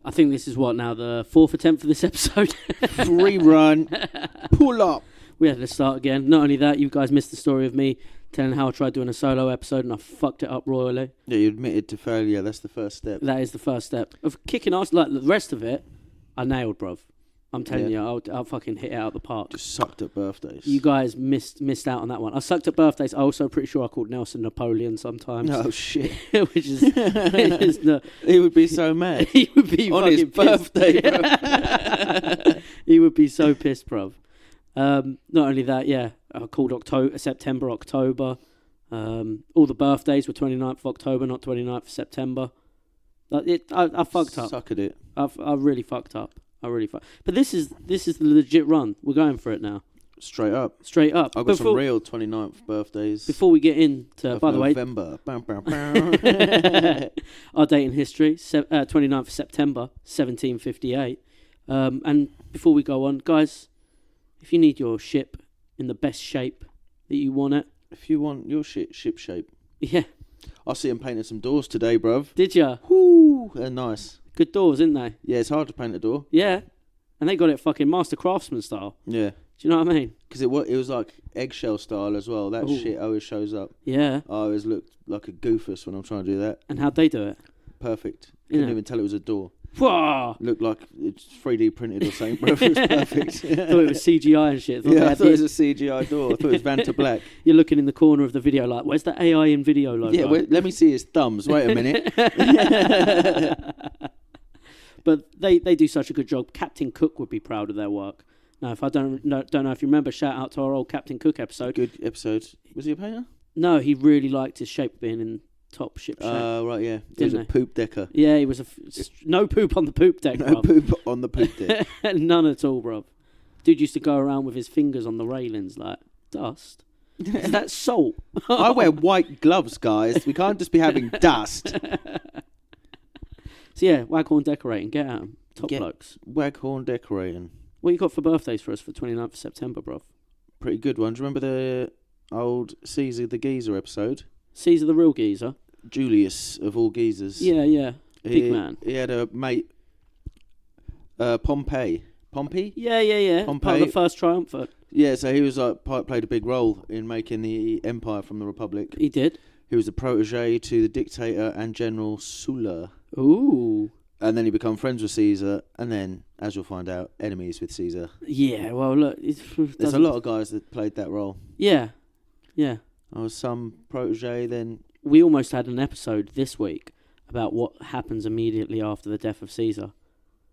I think this is what now, the 4th attempt for this episode. Rerun. Pull up. We had to start again. Not only that, you guys missed the story of me telling how I tried doing a solo episode and I fucked it up royally. Yeah, you admitted to failure. That's the first step. That is the first step of kicking ass. Like the rest of it, I nailed, bruv. I'm telling you, I'll fucking hit it out of the park. Just sucked at birthdays. You guys missed out on that one. I sucked at birthdays. I'm also pretty sure I called Nelson Napoleon sometimes. Oh shit! Which is he would be so mad. He would be on his birthday, bro. He would be so pissed, bruv. Not only that, yeah, I called September, October. All the birthdays were 29th of October, not 29th of September. I fucked up. Suck at it. I really fucked up. But this is the legit run. We're going for it now. Straight up. I've got some real 29th birthdays. Before we get into, by the way, November. our date in history, 29th of September, 1758. And before we go on, guys, if you need your ship in the best shape that you want it. If you want your ship shape. Yeah. I see him painting some doors today, bruv. Did ya? Whoo, they're nice. Good doors, isn't they? Yeah, it's hard to paint a door. Yeah. And they got it fucking master craftsman style. Yeah. Do you know what I mean? Because it was like eggshell style as well. That shit always shows up. Yeah. I always looked like a goofus when I'm trying to do that. And how'd they do it? Perfect. Couldn't even tell it was a door. Whoa! Looked like it's 3D printed or something, bro. It was perfect. Thought it was CGI and shit. I thought it was a CGI door. I thought it was Vanta Black. You're looking in the corner of the video like, where's the AI in video logo? Yeah, let me see his thumbs. Wait a minute. But they do such a good job. Captain Cook would be proud of their work. Now, if I don't know if you remember, shout out to our old Captain Cook episode. Good episode. Was he a painter? No, he really liked his shape being in top ship shape. Right, yeah. He was a poop decker. Yeah, he was no poop on the poop deck, No bruv. poop on the poop deck. None at all, bruv. Dude used to go around with his fingers on the railings like, dust? Is that salt? I wear white gloves, guys. We can't just be having dust. So yeah, Waghorn decorating. Get at 'em. Top blokes. Waghorn decorating. What you got for birthdays for us for 29th of September, bruv? Pretty good one. Do you remember the old Caesar the Geezer episode? Caesar the real geezer? Julius of all geezers. Yeah. Big man. He had a mate, Pompey. Pompey? Yeah. Pompey. Part of the first triumvirate. Yeah, so he was played a big role in making the empire from the Republic. He did. He was a protege to the dictator and General Sulla. Ooh. And then he became friends with Caesar, and then, as you'll find out, enemies with Caesar. Yeah, well, look. There's a lot of guys that played that role. Yeah. I was some protege, then... We almost had an episode this week about what happens immediately after the death of Caesar.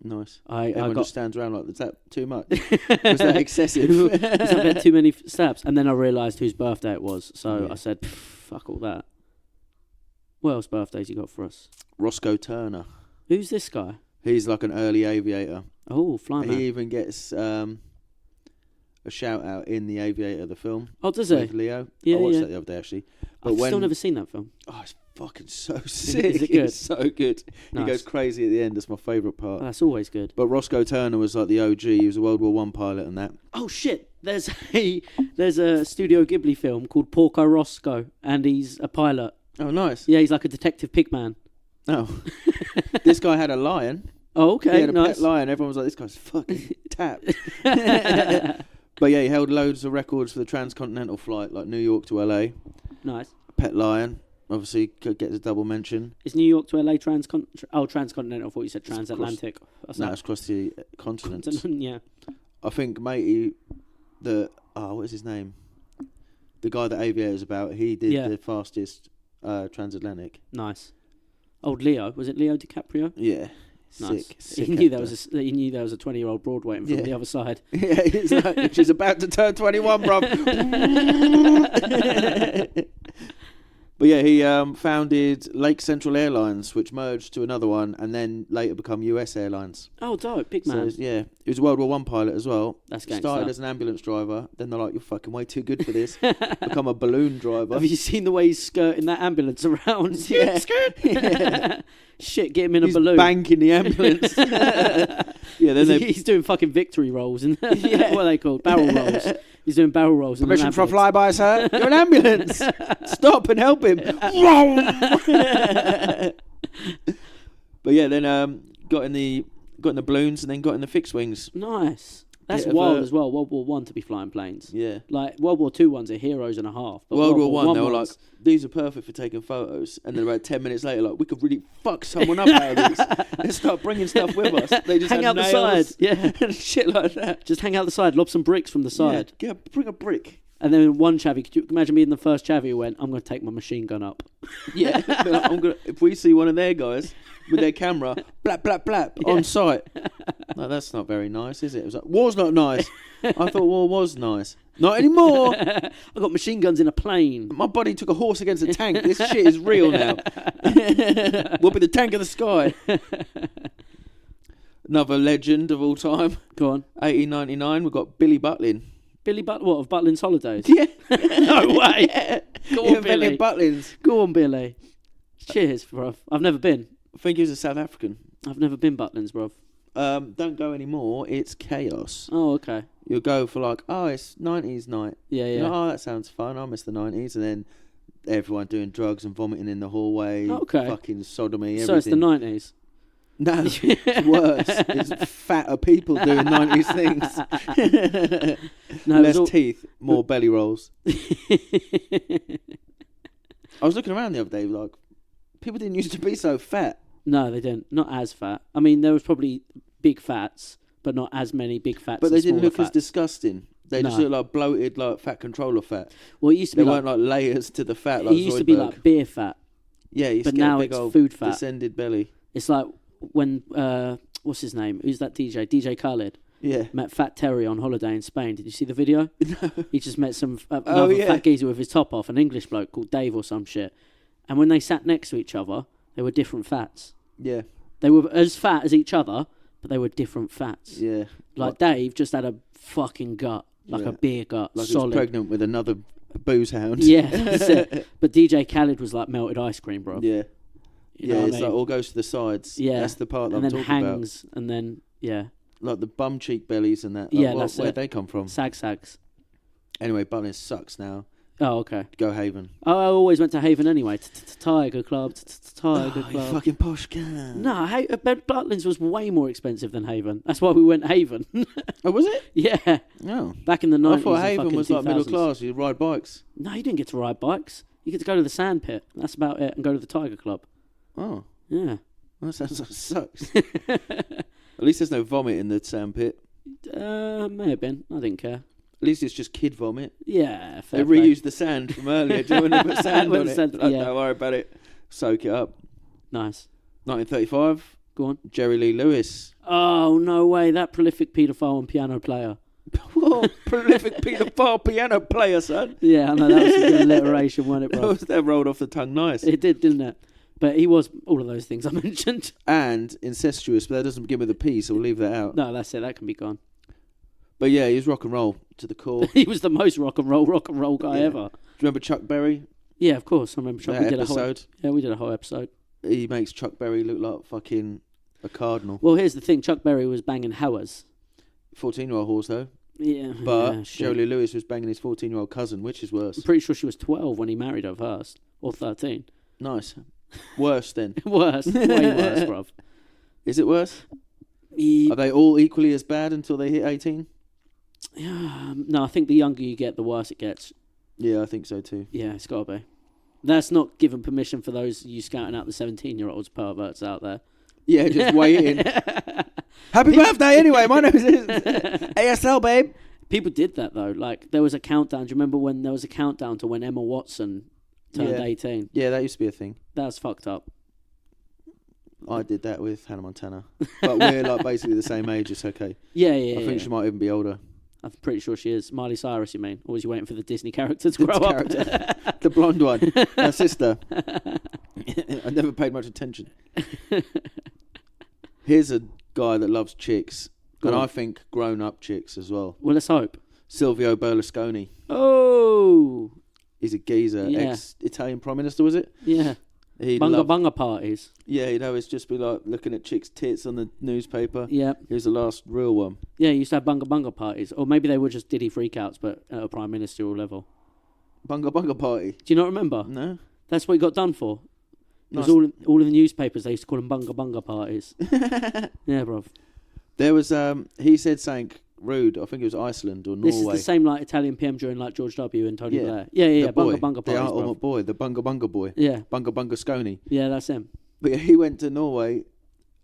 Nice. Everyone just stands around like, is that too much? Was that excessive? Was that a bit too many steps? And then I realised whose birthday it was, so I said, fuck all that. What else birthdays you got for us? Roscoe Turner. Who's this guy? He's like an early aviator. Oh, flyman. He even gets a shout out in The Aviator, the film. Oh, does he? With Leo. Yeah, I watched that the other day, actually. But I've still never seen that film. Oh, it's fucking so sick. Is it good? It's so good. Nice. He goes crazy at the end. That's my favourite part. Oh, that's always good. But Roscoe Turner was like the OG. He was a World War I pilot and that. Oh, shit. There's a Studio Ghibli film called Porco Roscoe, and he's a pilot. Oh, nice. Yeah, he's like a detective pigman. Oh. This guy had a lion. Oh, okay, He had a nice. pet lion. Everyone was like, this guy's fucking tapped. But yeah, he held loads of records for the transcontinental flight, like New York to LA. Nice. Pet lion, obviously, could get a double mention. Is New York to LA transcontinental? I thought you said transatlantic. It's across the continent. Yeah. I think, matey, what is his name? The guy that Aviator's about, he did the fastest transatlantic. Nice. Old Leo. Was it Leo DiCaprio? Yeah. Nice. Sick He knew there was a 20-year-old broad waiting from the other side. Yeah, he's like, she's about to turn 21, bruv. But yeah, he founded Lake Central Airlines, which merged to another one, and then later become US Airlines. Oh, dope. Big man. So, yeah, he was a World War I pilot as well. That's gangster. Started as an ambulance driver. Then they're like, you're fucking way too good for this. Become a balloon driver. Have you seen the way he's skirting that ambulance around? Yeah. Yeah. Shit, get him in a balloon. He's banking the ambulance. Yeah, then he's doing fucking victory rolls. And what are they called? Barrel rolls. He's doing barrel rolls. Permission for a flyby, sir? You're an ambulance. Stop and help him. But yeah, then got in the balloons, and then got in the fixed wings. Nice. That's Bit of wild a- as well. World War One to be flying planes. Yeah. Like World War Two ones are heroes and a half. But World War One, they were like, ones- these are perfect for taking photos, and then about 10 minutes later, like, we could really fuck someone up out of these. Let's start bringing stuff with us. They just hang had out the nails side. Yeah. and shit like that. Just hang out the side. Lob some bricks from the side. Yeah, bring a brick. And then one chavvy, could you imagine being the first chavvy who went, I'm going to take my machine gun up. Yeah, if we see one of their guys with their camera, blap, blap, blap, on site. No, that's not very nice, is it? It was like, war's not nice. I thought war was nice. Not anymore. I got machine guns in a plane. My buddy took a horse against a tank. This shit is real now. We'll be the tank of the sky. Another legend of all time. Go on. 1899, we've got Billy Butlin. Billy what, of Butlin's Holidays? Yeah. No way. Yeah. Go He on, Billy. invented Butlins. Go on, Billy. Cheers, bruv. I've never been. I think he was a South African. I've never been Butlins, bruv. Don't go anymore. It's chaos. Oh, okay. You'll go for like, oh, it's 90s night. Yeah, You're yeah. like, oh, that sounds fun. I miss the 90s. And then everyone doing drugs and vomiting in the hallway. Okay. Fucking sodomy, everything. So it's the 90s. No, it's worse. It's fatter people doing 90s things. No, it was Less all- teeth, more belly rolls. I was looking around the other day, like, people didn't used to be so fat. No, they didn't. Not as fat. I mean, there was probably big fats, but not as many big fats. But they and didn't smaller look as fats. disgusting. They just No. looked like bloated, like fat controller fat. Well, it used to They be weren't like, like layers to the fat it like used to be Zoidberg. like beer fat. Yeah, you but get now a big it's old food fat. descended belly. It's like when what's his name? Who's that DJ? DJ Khaled Yeah. met Fat Terry on holiday in Spain. Did you see the video? No. He just met some another yeah. fat geezer with his top off, an English bloke called Dave or some shit. And when they sat next to each other, they were different fats. Yeah. They were as fat as each other, but they were different fats. Yeah. Like Dave just had a fucking gut, like Yeah. a beer gut, Like he was solid. pregnant with another booze hound. Yeah, that's it. But DJ Khaled was like melted ice cream, bro. Yeah. You know Yeah, what it's I mean? like all goes to the sides. Yeah. That's the part that and I'm then talking about. hangs, and then yeah, Like the bum cheek bellies and that. Like, Yeah, that's where'd it. they come from? sags. Anyway, Butlins sucks now. Oh, okay. Go Haven. I always went to Haven anyway. Tiger Club, Tiger You Club. fucking posh can. No, Butlins was way more expensive than Haven. That's why we went Haven. Oh, was it? Yeah, No. back in the 90s. I thought and Haven fucking was like middle 2000s. class. You ride bikes. No, you didn't get to ride bikes. You get to go to the sand pit. That's about it, and go to the Tiger Club. Oh. Yeah. That sounds like sucks. At least there's no vomit in the sandpit. May have been. I didn't care. At least it's just kid vomit. Yeah, They fair play. reused the sand from earlier. Do you want to put sand With on the it? sand, Like, yeah. Don't worry about it. Soak it up. Nice. 1935. Go on. Jerry Lee Lewis. Oh, no way. That prolific paedophile and piano player. Whoa, prolific paedophile piano player, son. Yeah, I know. That was some good alliteration, wasn't it, bro? That rolled off the tongue nice. It did, didn't it? But he was all of those things I mentioned. And incestuous, but that doesn't begin with a P, so we'll leave that out. No, that's it. That can be gone. But yeah, he was rock and roll to the core. Do He was the most rock and roll guy Yeah. ever. you remember Chuck Berry? Yeah, of course. I remember Chuck. That We did a whole episode? we did a whole episode. He makes Chuck Berry look like fucking a cardinal. Well, here's the thing. Chuck Berry was banging Howers. 14-year-old horse, though. Yeah, But yeah, shit. Jerry Lee Lewis was banging his 14-year-old cousin, which is worse. I'm pretty sure she was 12 when he married her first, or 13. Nice. Worse, then. Worse, way worse, bruv. Is it worse? He- Are they all equally as bad until they hit 18? no, I think the younger you get, the worse it gets. Yeah, I think so too. Yeah, it's got to be. That's not giving permission for those you scouting out the 17-year-olds perverts out there. Yeah, just waiting. Happy birthday anyway, my name is ASL, babe. People did that, though. Like, there was a countdown. Do you remember when there was a countdown to when Emma Watson turned Yeah. 18? Yeah, that used to be a thing. That was fucked up. I did that with Hannah Montana. But we're like basically the same age, it's okay. Yeah, I think she might even be older. I'm pretty sure she is. Miley Cyrus, you mean? Or was you waiting for the Disney character to The grow up? character. The blonde one. Her sister. I never paid much attention. Here's a guy that loves chicks. Go And on. I think grown-up chicks as well. Well, let's hope. Silvio Berlusconi. Oh, He's a geezer. Yeah. Ex-Italian Prime Minister, was it? yeah. He Bunga loved, bunga parties. yeah, he'd always just be like looking at chicks' tits on the newspaper. Yeah. He was the last real one. Yeah, he used to have bunga bunga parties. Or maybe they were just Diddy freakouts, but at a prime ministerial level. Bunga Bunga Party. Do you not remember? No? That's what he got done for. It was all in the newspapers. They used to call them bunga bunga parties. Yeah, bruv. There was he said something rude. I think it was Iceland or Norway. This is the same like Italian PM during like George W. and Tony Yeah. Blair. Yeah. Boy, Bunga bunga the parties, ultimate bruv. boy, the bunga bunga boy. Yeah. Bunga bunga scony. Yeah, that's him. But yeah, he went to Norway.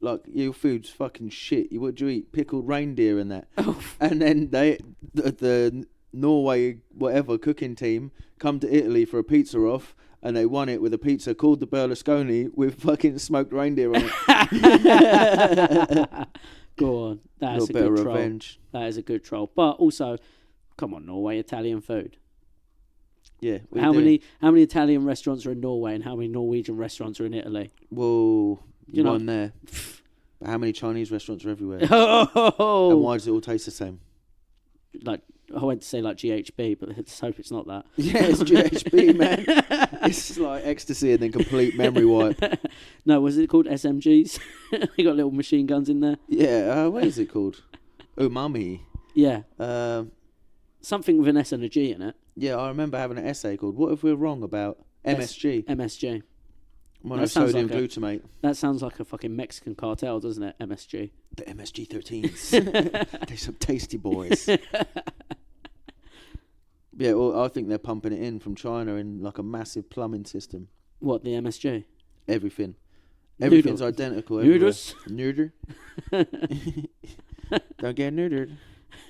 Like, your food's fucking shit. What do you eat? Pickled reindeer and that. Oh. And then the Norway whatever cooking team come to Italy for a pizza off, and they won it with a pizza called the Berlusconi with fucking smoked reindeer on it. Go on. That's a bit good of troll. revenge. That is a good troll. But also, come on, Norway, Italian food. Yeah. How many Italian restaurants are in Norway and how many Norwegian restaurants are in Italy? Whoa. You know- One there. But how many Chinese restaurants are everywhere? Oh, And why does it all taste the same? like I went to say like GHB, but let's hope it's not that. Yeah, it's GHB, man. It's like ecstasy and then complete memory wipe. No, was it called SMGs? They got little machine guns in there. Yeah, what is it called? Umami. Yeah, Um, something with an S and a G in it. yeah, I remember having an essay called "What if we're wrong about MSG?" MSG. Monosodium like a- glutamate. That sounds like a fucking Mexican cartel, doesn't it? MSG. The MSG 13s. They're some tasty boys. Yeah, well, I think they're pumping it in from China in like a massive plumbing system. What, the MSG? Everything. Everything's Noodle. identical. Everywhere. Noodles? Neuter. Don't get neutered.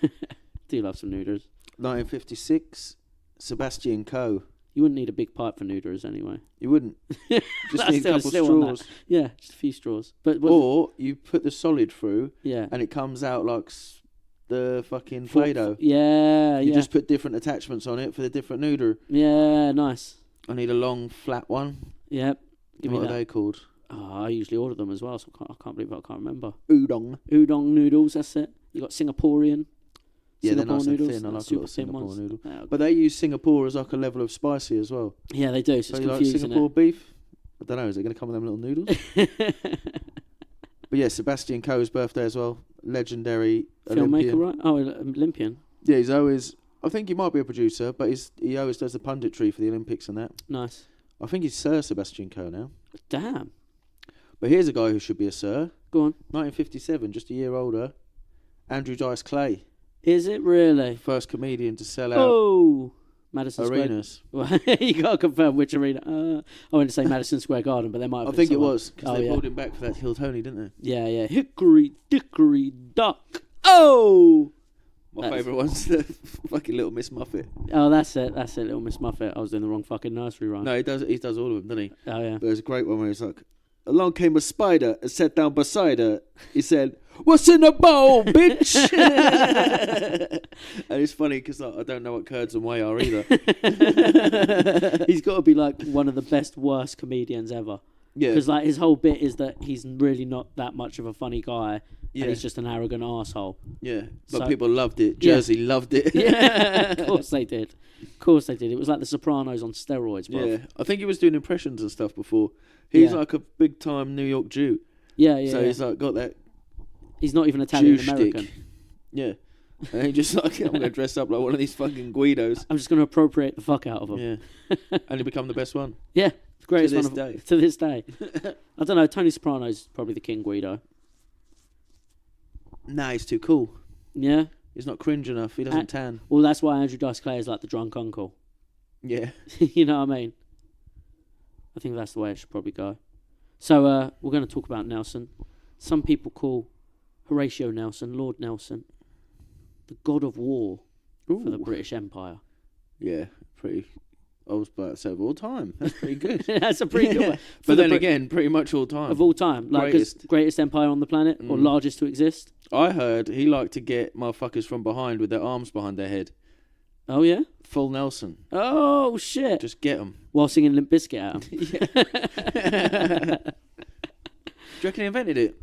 Do you love some noodles? 1956, Sebastian Coe. You wouldn't need a big pipe for noodles anyway. You wouldn't. Just That's need a couple still on that. straws. Yeah, just a few straws. But Or you put the solid through yeah, and it comes out like the fucking Play-Doh. Yeah, You yeah. just put different attachments on it for the different noodle. Yeah, nice. I need a long, flat one. Yep. Give What me are that. they called? Oh, I usually order them as well, so I can't believe I can't remember. Udon. Udon noodles, that's it. You got Singaporean. Yeah, they're Singapore nice noodles. and thin. I like a super little thin Singapore ones. noodle. Yeah, But they use Singapore as like a level of spicy as well. yeah, they do. So So it's you like confusing. Singapore beef? I don't know. Is it going to come with them little noodles? But yeah, Sebastian Coe's birthday as well. Legendary Filmmaker, Olympian. right? Oh, Olympian. Yeah, he's always. I think he might be a producer, but he always does the punditry for the Olympics and that. Nice. I think he's Sir Sebastian Coe now. Damn. But here's a guy who should be a Sir. Go on. 1957, just a year older. Andrew Dice Clay, Is it really? first comedian to sell out Oh, Madison Square. arenas. Well, you got to confirm which arena. I went to say Madison Square Garden, but there might have I been think it someone. was because Oh, they yeah. pulled him back for that Hill Tony, didn't they? Yeah, yeah. Hickory dickory dock. Oh! My That's- favourite one's the fucking Little Miss Muffet. Oh, that's it. That's it, Little Miss Muffet. I was doing the wrong fucking nursery rhyme. No, he does all of them, doesn't he? Oh, yeah. But there's a great one where he's like, along came a spider and sat down beside her. He said, "What's in the bowl, bitch?" And it's funny because I don't know what curds and whey are either. He's got to be like one of the best, worst comedians ever. Yeah, Because like his whole bit is that he's really not that much of a funny guy, yeah, and he's just an arrogant asshole. yeah. But So- people loved it. Yeah. Jersey loved it. Yeah, of course they did. Of course they did. It was like The Sopranos on steroids, bro. Yeah, I think he was doing impressions and stuff before. He's Yeah. like a big time New York Jew. Yeah, yeah. So yeah. he's like got that He's not even Italian Jew American. shtick. Yeah. And he just like, I'm going to dress up like one of these fucking Guidos. I'm just going to appropriate the fuck out of him. Yeah. And he become the best one. Yeah, the greatest this one day. to this day. I don't know. Tony Soprano's probably the King Guido. Nah, he's too cool. Yeah. He's not cringe enough. He doesn't tan. Well, that's why Andrew Dice Clay is like the drunk uncle. Yeah. You know what I mean? I think that's the way it should probably go. So we're going to talk about Nelson. Some people call Horatio Nelson Lord Nelson the god of war for the British Empire. Yeah, pretty. I was about to say of all time. That's pretty good. That's a pretty good one. But then again, pretty much all time. Of all time. Like, 'cause greatest empire on the planet or largest to exist. I heard he liked to get motherfuckers from behind with their arms behind their head. Oh, yeah? Full Nelson. Oh, shit. Just get them. While singing Limp Bizkit at him. Do you reckon he invented it?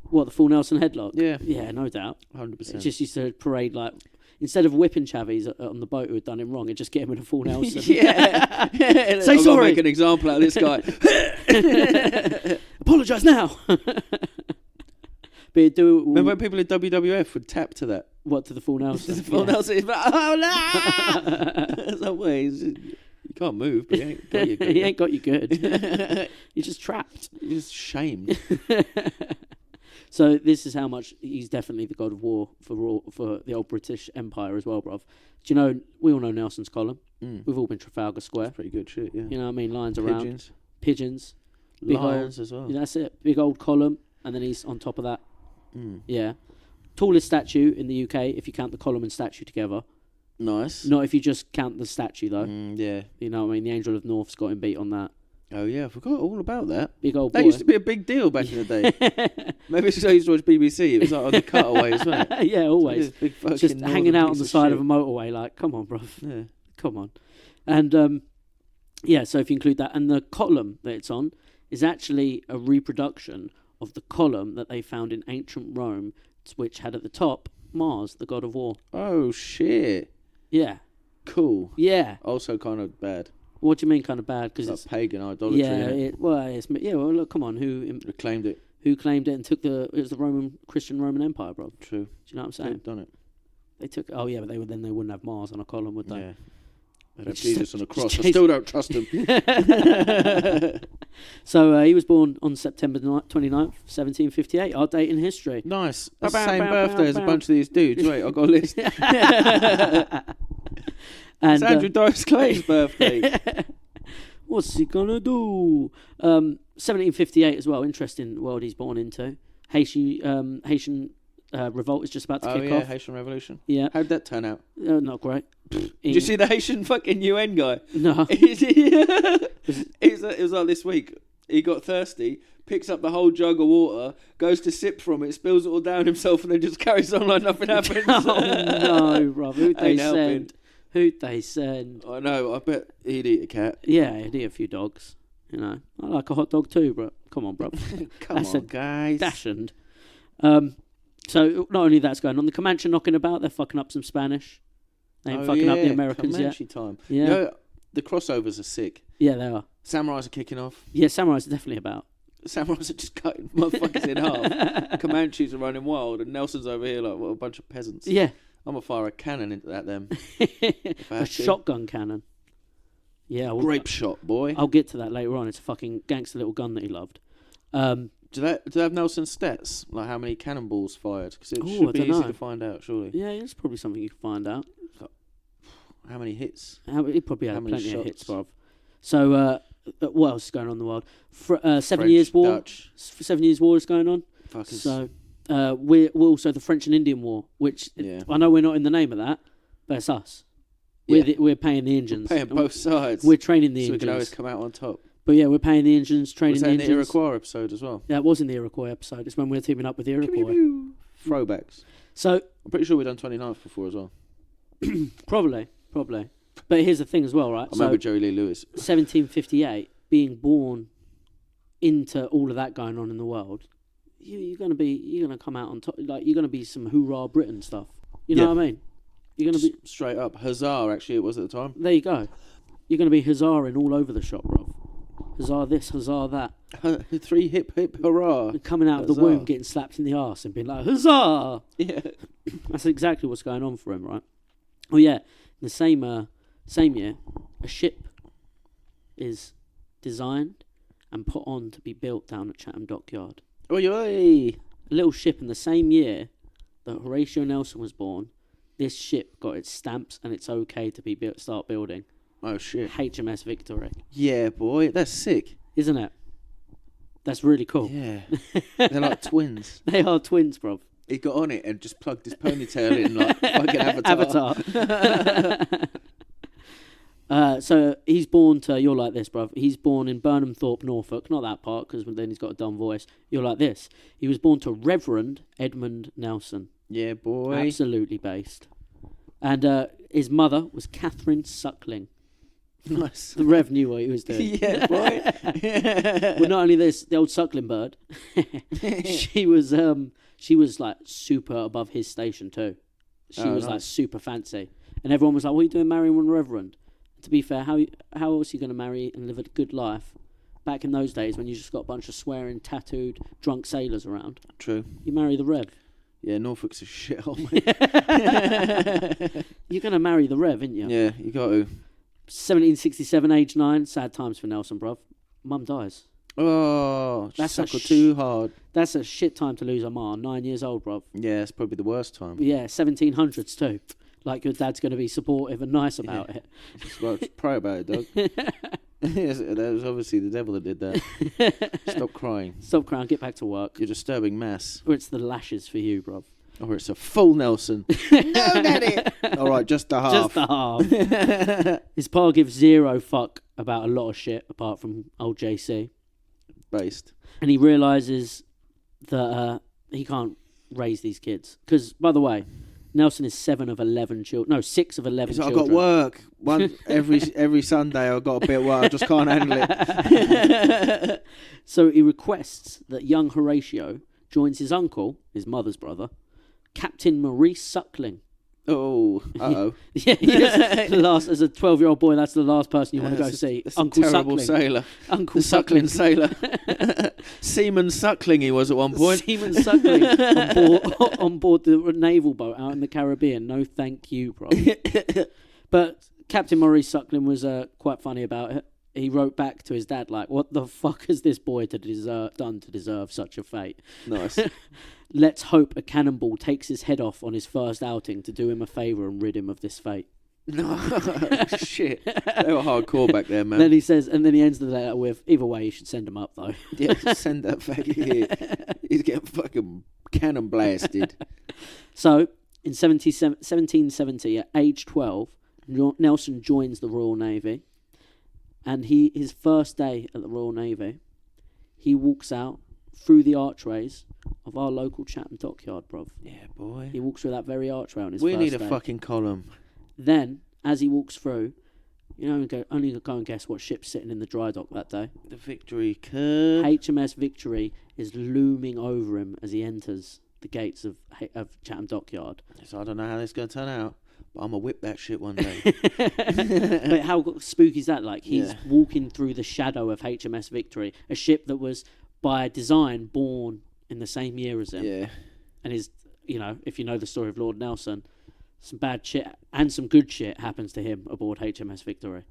What, the full Nelson headlock? Yeah. Yeah, no doubt. 100%. It just used to parade, like, instead of whipping Chavies on the boat who had done him wrong, it just get him in a full Nelson. yeah. Say I'm sorry. gonna make an example out of this guy. Apologise now. But he'd do it. Remember when people in WWF would tap to that? What, to the full Nelson? The full Yeah. Nelson. He's like, oh no! It's like, wait, You can't move, but he ain't got you good. He ain't got you good. You're just trapped. You're just shamed. So this is how much he's definitely the god of war for the old British Empire as well, bruv. Do you know, we all know Nelson's column. We've all been Trafalgar Square. That's pretty good shit, yeah. You know what I mean? Lions around. Pigeons. Lions as well. Yeah, that's it. Big old column, and then he's on top of that. Yeah. Tallest statue in the UK, if you count the column and statue together. Nice. Not if you just count the statue, though. Yeah. You know what I mean? The Angel of North's got him beat on that. Oh, yeah, I forgot all about that. Big old boy. That used to be a big deal back in the day. Maybe it's because I used to watch BBC. It was like on the cutaways, wasn't it? Yeah, always. Big just hanging out on the side of a motorway, like, come on, bruv. Yeah. Come on. And, yeah, so if you include that. And the column that it's on is actually a reproduction of the column that they found in ancient Rome, which had at the top Mars, the god of war. Oh, shit. Yeah. Cool. Yeah. Also kind of bad. What do you mean kind of bad? Because it's pagan idolatry. Yeah, well, look, come on, who claimed it? Who claimed it and took it was the Christian Roman Empire, bro. True. Do you know what I'm saying? They've done it. They took. Oh yeah, but they wouldn't have Mars on a column, would they? Yeah. They'd have Jesus on a cross. I chase- still don't trust him. So he was born on September 29th, 1758. Our date in history. Nice. That's the same birthday as a bunch of these dudes. Wait, I've got a list. And it's Andrew Dice Clay's birthday. What's he gonna do? 1758 as well. Interesting world he's born into. Haitian revolt is just about to kick off. Haitian Revolution. Yeah. How'd that turn out? Not great. Did you see the Haitian fucking UN guy? No. It was like this week. He got thirsty, picks up the whole jug of water, goes to sip from it, spills it all down himself, and then just carries on like nothing happened. Oh no, bro. Who'd they send? Who'd they send? I know. I bet he'd eat a cat. Yeah, he'd eat a few dogs. You know, I like a hot dog too, bro. Come on, bro. Come on, guys. Dashend. So not only that's going on, the Comanche knocking about. They're fucking up some Spanish. They ain't fucking up the Americans Comanche yet. Time. Yeah. You know, the crossovers are sick. Yeah, they are. Samurais are kicking off. Yeah, samurais are definitely about. Samurais are just cutting motherfuckers in half. Comanches are running wild, and Nelson's over here like a bunch of peasants. Yeah. I'm gonna fire a cannon into that them. A shotgun cannon. Yeah. Grape shot, boy. I'll get to that later on. It's a fucking gangster little gun that he loved. Do they have Nelson's stats? Like how many cannonballs fired? Because it should be easy to find out, surely. Yeah, it's probably something you can find out. How many hits? He probably had plenty shots? of hits, bruv. So, what else is going on in the world? 7 French, Years' War. Dutch. 7 Years' War is going on. Fuckers. So, we're also the French and Indian War, which I know we're not in the name of that, but it's us. We're paying the engines. We're paying both sides. We're training the so engines. we can always come out on top. But yeah, we're paying the engines, training was that the in engines. the Iroquois episode as well? Yeah, it was in the Iroquois episode. It's when we're teaming up with the Iroquois. Throwbacks. So I'm pretty sure we've done 29th before as well. Probably. But here's the thing as well, right? I remember Jerry Lee Lewis. 1758, being born into all of that going on in the world, you're gonna come out on top. Like you're gonna be some hoorah Britain stuff. You know what I mean? You're gonna be straight up Huzzah. Actually, it was at the time. There you go. You're gonna be huzzaring all over the shop, bro. Huzzah this, huzzah that. 3 hip hip hurrah. Coming out of the womb, getting slapped in the arse, and being like huzzah. Yeah, that's exactly what's going on for him, right? Oh yeah, in the same year, a ship is designed and put on to be built down at Chatham Dockyard. Oi, oi. A little ship in the same year that Horatio Nelson was born. This ship got its stamps and it's okay to be start building. Oh shit! HMS Victory. Yeah, boy, that's sick, isn't it? That's really cool. Yeah, they're like twins. They are twins, bro. He got on it and just plugged his ponytail in like fucking Avatar. So he's born to, you're like this, bruv. He's born in Burnham Thorpe, Norfolk. Not that part, because then he's got a dumb voice. You're like this. He was born to Reverend Edmund Nelson. Yeah, boy. Absolutely based. And his mother was Catherine Suckling. Nice. The Rev knew what he was doing. Yeah, boy. Well, not only this, the old suckling bird. she was like super above his station too. She was like super fancy, and everyone was like, "What are you doing marrying one Reverend?" To be fair, how else are you going to marry and live a good life? Back in those days when you just got a bunch of swearing, tattooed, drunk sailors around. True. You marry the Rev. Yeah, Norfolk's a shithole, mate. You're going to marry the Rev, ain't you? Yeah, you got to. 1767, age 9. Sad times for Nelson, bruv. Mum dies. Oh, That's sucker a too hard. That's a shit time to lose a ma. 9 years old, bruv. Yeah, it's probably the worst time. Yeah, 1700s too. Like your dad's going to be supportive and nice about it. Well, pray about it, dog. Yes, that was obviously the devil that did that. Stop crying. Stop crying, get back to work. You're disturbing mass. Or it's the lashes for you, bruv. Or it's a full Nelson. No, daddy. All right, just the half. Just the half. His pa gives zero fuck about a lot of shit apart from old JC. Based. And he realises that he can't raise these kids. Because, by the way, Nelson is 6 of 11 children. I've got work. Every Sunday I've got a bit of work. I just can't handle it. So he requests that young Horatio joins his uncle, his mother's brother, Captain Maurice Suckling. Oh, uh-oh. Yeah, as a 12-year-old boy, that's the last person you want to go see. That's Uncle a terrible Suckling. sailor. Uncle the Suckling sailor. Seaman Suckling he was at one point. Seaman Suckling on board the naval boat out in the Caribbean. No thank you, bro. But Captain Maurice Suckling was quite funny about it. He wrote back to his dad like, what the fuck has this boy done to deserve such a fate? Nice. Let's hope a cannonball takes his head off on his first outing to do him a favour and rid him of this fate. No, shit. They were hardcore back there, man. Then he says, and then he ends the letter with, either way, you should send him up, though. Yeah, send that faggot here. He's getting fucking cannon blasted. So, in 1770, at age 12, Nelson joins the Royal Navy. And his first day at the Royal Navy, he walks out through the archways of our local Chatham Dockyard, bruv. Yeah, boy. He walks through that very archway on his We first need a day. fucking column. Then, as he walks through, only go and guess what ship's sitting in the dry dock that day. The Victory Cup. HMS Victory is looming over him as he enters the gates of Chatham Dockyard. So I don't know how this is going to turn out, but I'm going to whip that shit one day. But how spooky is that? Like, he's walking through the shadow of HMS Victory, a ship that was, by design, born in the same year as him. Yeah. And if you know the story of Lord Nelson, some bad shit and some good shit happens to him aboard HMS Victory.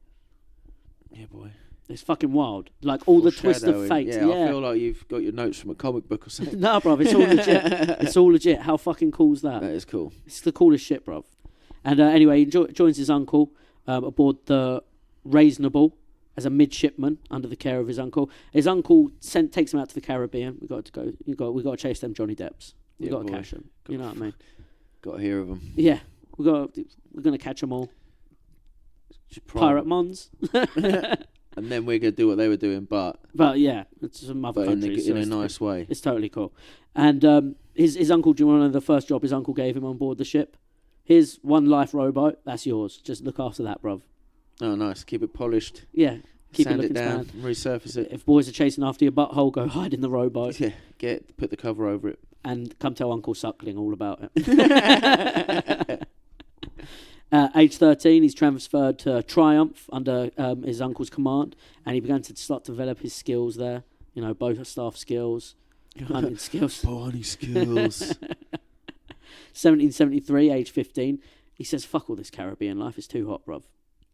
Yeah, boy. It's fucking wild. Like, all the twists of fate. Yeah, I feel like you've got your notes from a comic book or something. No, bruv, it's all legit. It's all legit. How fucking cool is that? That is cool. It's the coolest shit, bruv. And anyway, he joins his uncle aboard the Reasonable as a midshipman under the care of his uncle. His uncle takes him out to the Caribbean. We got to go. We got to chase them Johnny Depps. We got to catch them. You know what I mean? Got to hear of them. Yeah, we're gonna catch them all. Pirate Mons. And then we're gonna do what they were doing, but yeah, it's some other countries. in a nice way. It's totally cool. And his uncle, do you want to know the first job his uncle gave him on board the ship? Here's one life rowboat. That's yours. Just look after that, bruv. Oh, nice. Keep it polished. Yeah. Keep Sand it looking down. stand. Resurface it. If boys are chasing after your butthole, go hide in the rowboat. Yeah. Put the cover over it. And come tell Uncle Suckling all about it. Age 13, he's transferred to Triumph under his uncle's command, and he began to start to develop his skills there. Both staff skills, hunting skills. Barney skills. 1773, age 15, he says, fuck all this Caribbean life, it's too hot, bruv.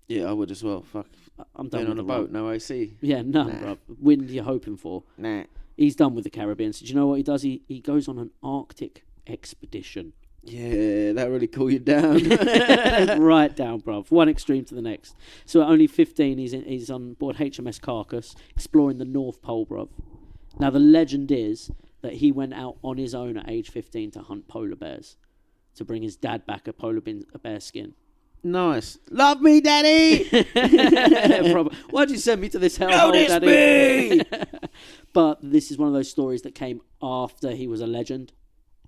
Yeah, I would as well. Fuck. I'm done Being with on a boat, no AC. Yeah, none, bruv. Wind you're hoping for. Nah. He's done with the Caribbean. So do you know what he does? He goes on an Arctic expedition. Yeah, that really cool you down. Right down, bruv. One extreme to the next. So at only 15, he's on board HMS Carcass, exploring the North Pole, bruv. Now, the legend is that he went out on his own at age 15 to hunt polar bears, to bring his dad back a bear skin. Nice. Love me, Daddy! Why'd you send me to this hellhole, Daddy? Me! But this is one of those stories that came after he was a legend.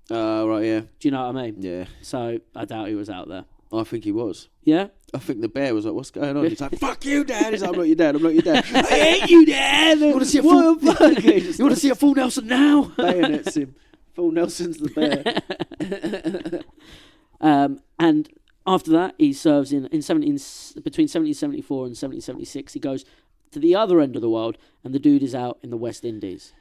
Right, yeah. Do you know what I mean? Yeah. So I doubt he was out there. I think he was. Yeah? I think the bear was like, what's going on? He's like, fuck you, Dad. He's like, I'm not your dad. I'm not your dad. I hate you, Dad. You want to see a full... You want to see a full Nelson now? Bayonets him. Full Nelson's the bear. And after that, he serves between 1774 and 1776. He goes to the other end of the world, and the dude is out in the West Indies.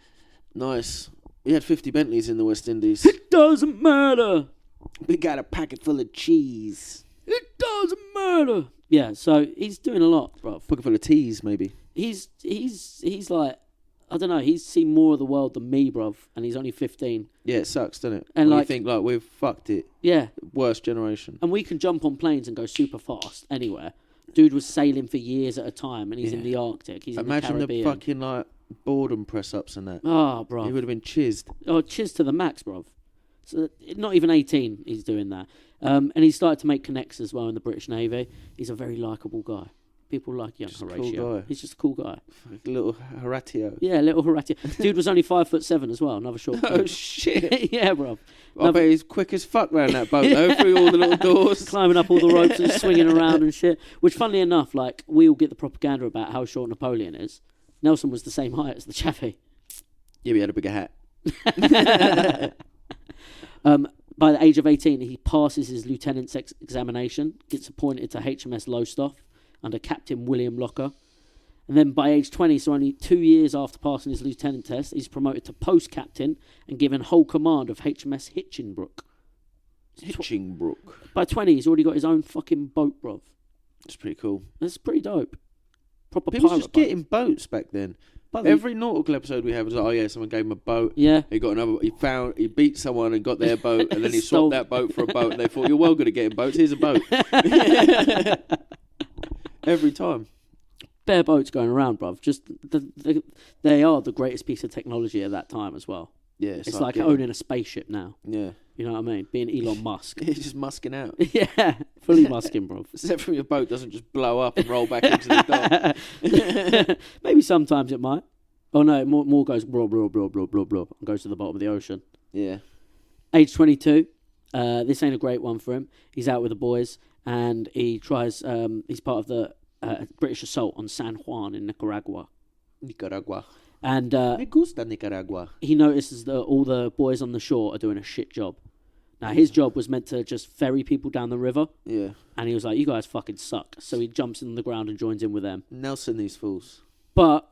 Nice. He had 50 Bentleys in the West Indies. It doesn't matter. We got a packet full of cheese. It doesn't matter. Yeah, so he's doing a lot, bro. Pocket full of teas, maybe. He's like, I don't know, he's seen more of the world than me, bruv, and he's only 15. Yeah, it sucks, doesn't it? And when like, you think, like, we've fucked it. Yeah. Worst generation. And we can jump on planes and go super fast anywhere. Dude was sailing for years at a time, and he's in the Arctic. He's Imagine in the Caribbean. the fucking, like, boredom press-ups and that. Oh, bro. He would have been chizzed. Oh, chiz to the max, bruv. So, not even 18, he's doing that. And he started to make connects as well in the British Navy. He's a very likeable guy. People like young Horatio. Cool guy. He's just a cool guy. Like a little Horatio. Yeah, little Horatio. Dude was only 5'7" as well. Another short. Oh shit! Yeah, bro. I bet he's quick as fuck round that boat though, through all the little doors, climbing up all the ropes and swinging around and shit. Which, funnily enough, like we all get the propaganda about how short Napoleon is. Nelson was the same height as the chappie. Yeah, but he had a bigger hat. By the age of 18, he passes his lieutenant's examination, gets appointed to HMS Lowestoft under Captain William Locker. And then by age 20, so only 2 years after passing his lieutenant test, he's promoted to post captain and given whole command of HMS Hitchinbrook. By 20, he's already got his own fucking boat, bruv. It's pretty cool. That's pretty dope. Proper People pirate just getting boats back then. Every nautical episode we have was like, oh yeah, someone gave him a boat. Yeah. He got another. He beat someone and got their boat, and then he swapped that boat for a boat. And they thought, you're well good at getting boats. Here's a boat. Every time. Bare boats going around, bruv. Just they are the greatest piece of technology at that time as well. Yeah, it's like owning a spaceship now. Yeah. You know what I mean? Being Elon Musk. He's just musking out. Yeah, fully musking, bruv. Except for your boat doesn't just blow up and roll back into the dock. Maybe sometimes it might. Oh no, more goes blah blah blah blah blah blah and goes to the bottom of the ocean. Yeah. Age 22. This ain't a great one for him. He's out with the boys and he tries. He's part of the British assault on San Juan in Nicaragua. And Me gusta Nicaragua. He notices that all the boys on the shore are doing a shit job. Now, his job was meant to just ferry people down the river. Yeah. And he was like, you guys fucking suck. So he jumps in the ground and joins in with them. Nelson, these fools. But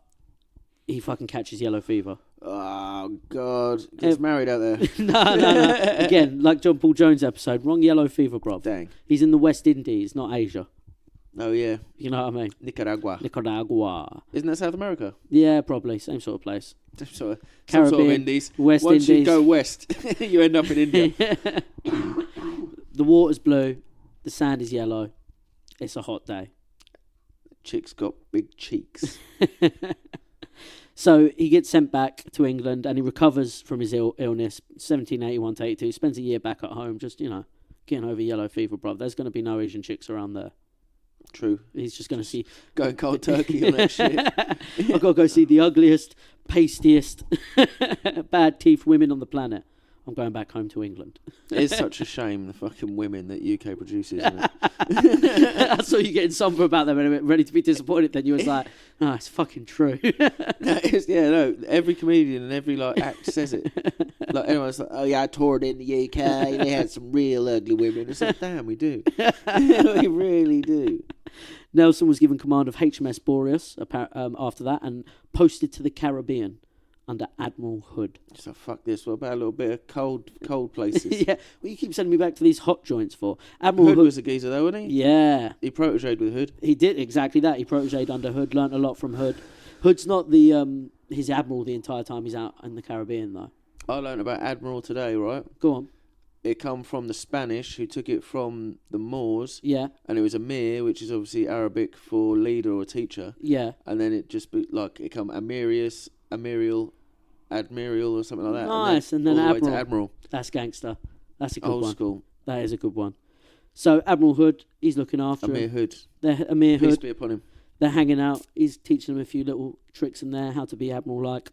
he fucking catches yellow fever. Oh, God. He's married out there. No. Again, like John Paul Jones' episode, wrong yellow fever, bruv. Dang. He's in the West Indies, not Asia. Oh, yeah. You know what I mean? Nicaragua. Isn't that South America? Yeah, probably. Same sort of place. Some sort of Caribbean, Indies. West Once Indies. you go west, you end up in India. The water's blue. The sand is yellow. It's a hot day. Chick's got big cheeks. So he gets sent back to England and he recovers from his illness, 1781 to 82. Spends a year back at home, just, getting over yellow fever, bruv. There's going to be no Asian chicks around there. True. He's just going to see... Going cold turkey on that shit. I've got to go see the ugliest, pastiest, bad teeth women on the planet. I'm going back home to England. It's such a shame, the fucking women that UK produces, isn't it? I saw you getting somber about them and ready to be disappointed. Then you was like, no, it's fucking true. No, every comedian and every act says it. Like everyone's like, oh yeah, I toured in the UK. They had some real ugly women. It's like, damn, we do. We really do. Nelson was given command of HMS Boreas after that and posted to the Caribbean under Admiral Hood. So fuck this. What about a little bit of cold places? Yeah. What you keep sending me back to these hot joints for? Admiral Hood was a geezer though, wasn't he? Yeah. He protégéed with Hood. He did exactly that. He protégéed under Hood. Learnt a lot from Hood. Hood's not the his admiral the entire time he's out in the Caribbean though. I learnt about Admiral today, right? Go on. It come from the Spanish who took it from the Moors. Yeah. And it was Amir, which is obviously Arabic for leader or teacher. Yeah. And then it just it come Admiral or something like that. Nice. And then all the way Admiral. to Admiral. That's gangster. That's a good one. Old school. That is a good one. So Admiral Hood, he's looking after Amir him. Hood. Amir Hood. Peace be upon him. They're hanging out. He's teaching them a few little tricks in there, how to be admiral-like.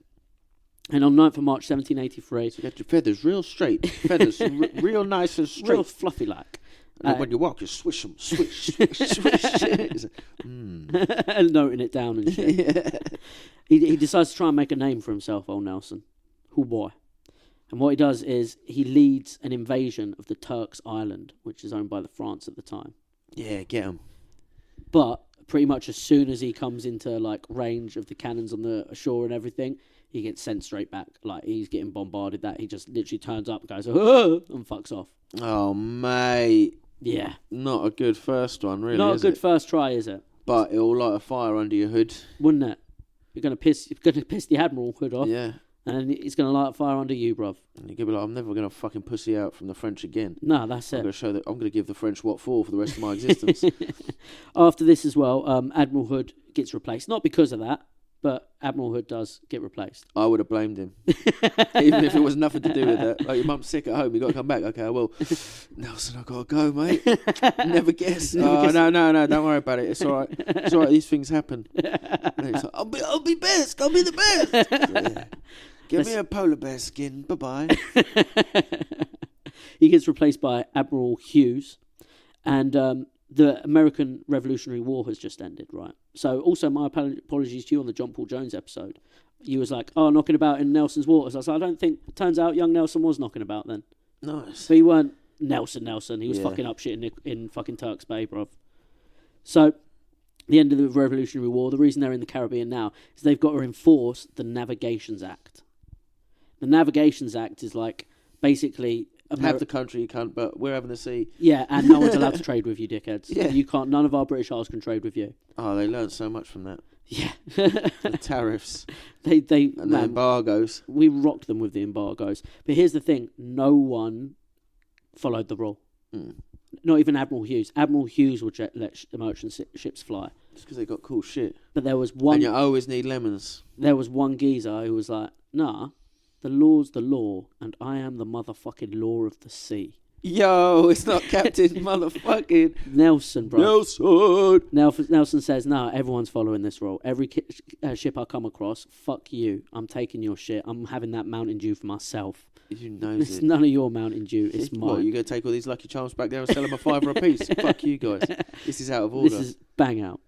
And on 9th of March 1783... So you get your feathers real straight. Feathers real nice and straight. Real fluffy-like. And when you walk, you swish them. Swish, swish, swish. And noting it down and shit. Yeah. He decides to try and make a name for himself, old Nelson. Oh boy. And what he does is he leads an invasion of the Turks Island, which is owned by the France at the time. Yeah, get him. But pretty much as soon as he comes into range of the cannons on the shore and everything, he gets sent straight back. He's getting bombarded. That he just literally turns up, goes and fucks off. Oh mate, Yeah. Not a good first one, really. Not a is good it? first try, is it? But it'll light a fire under your hood. Wouldn't it? You're gonna piss the Admiral hood off, Yeah. and it's gonna light a fire under you, bruv. And you're gonna be like, I'm never gonna fucking pussy out from the French again. No, that's I'm it. gonna show that I'm gonna give the French what for the rest of my existence. After this as well, Admiral Hood gets replaced. Not because of that, but Admiral Hood does get replaced. I would have blamed him, even if it was nothing to do with that. Like, your mum's sick at home, you got to come back. Okay, I will. Nelson, I gotta go, mate. Never guess. No, don't worry about it. It's all right. It's all right. These things happen. And he's like, I'll be best. I'll be the best. Yeah. Give me a polar bear skin. Bye bye. He gets replaced by Admiral Hughes, and the American Revolutionary War has just ended, right? So, also, my apologies to you on the John Paul Jones episode. You was like, oh, knocking about in Nelson's waters. I was like, I don't think... Turns out young Nelson was knocking about then. Nice. But he weren't Nelson. He was fucking up shit in fucking Turks Bay, bruv. So, the end of the Revolutionary War, the reason they're in the Caribbean now is they've got to enforce the Navigations Act. The Navigations Act is like, basically... Have the country you can't, but we're having the sea. Yeah, and no one's allowed to trade with you, dickheads. Yeah. You can't. None of our British Isles can trade with you. Oh, they learned so much from that. Yeah. The tariffs. They and the embargoes. We rocked them with the embargoes. But here's the thing. No one followed the rule. Mm. Not even Admiral Hughes. Admiral Hughes would let the merchant ships fly. Just because they got cool shit. But there was one... And you always need lemons. There was one geezer who was like, nah, the law's the law, and I am the motherfucking law of the sea. Yo, it's not Captain motherfucking Nelson, bro. Nelson. Nelson says, no, everyone's following this rule. Every ship I come across, fuck you. I'm taking your shit. I'm having that Mountain Dew for myself. You know It's none of your Mountain Dew. It's mine. What, you going to take all these Lucky Charms back there and sell them a $5 a piece? Fuck you guys. This is out of order. This is bang out.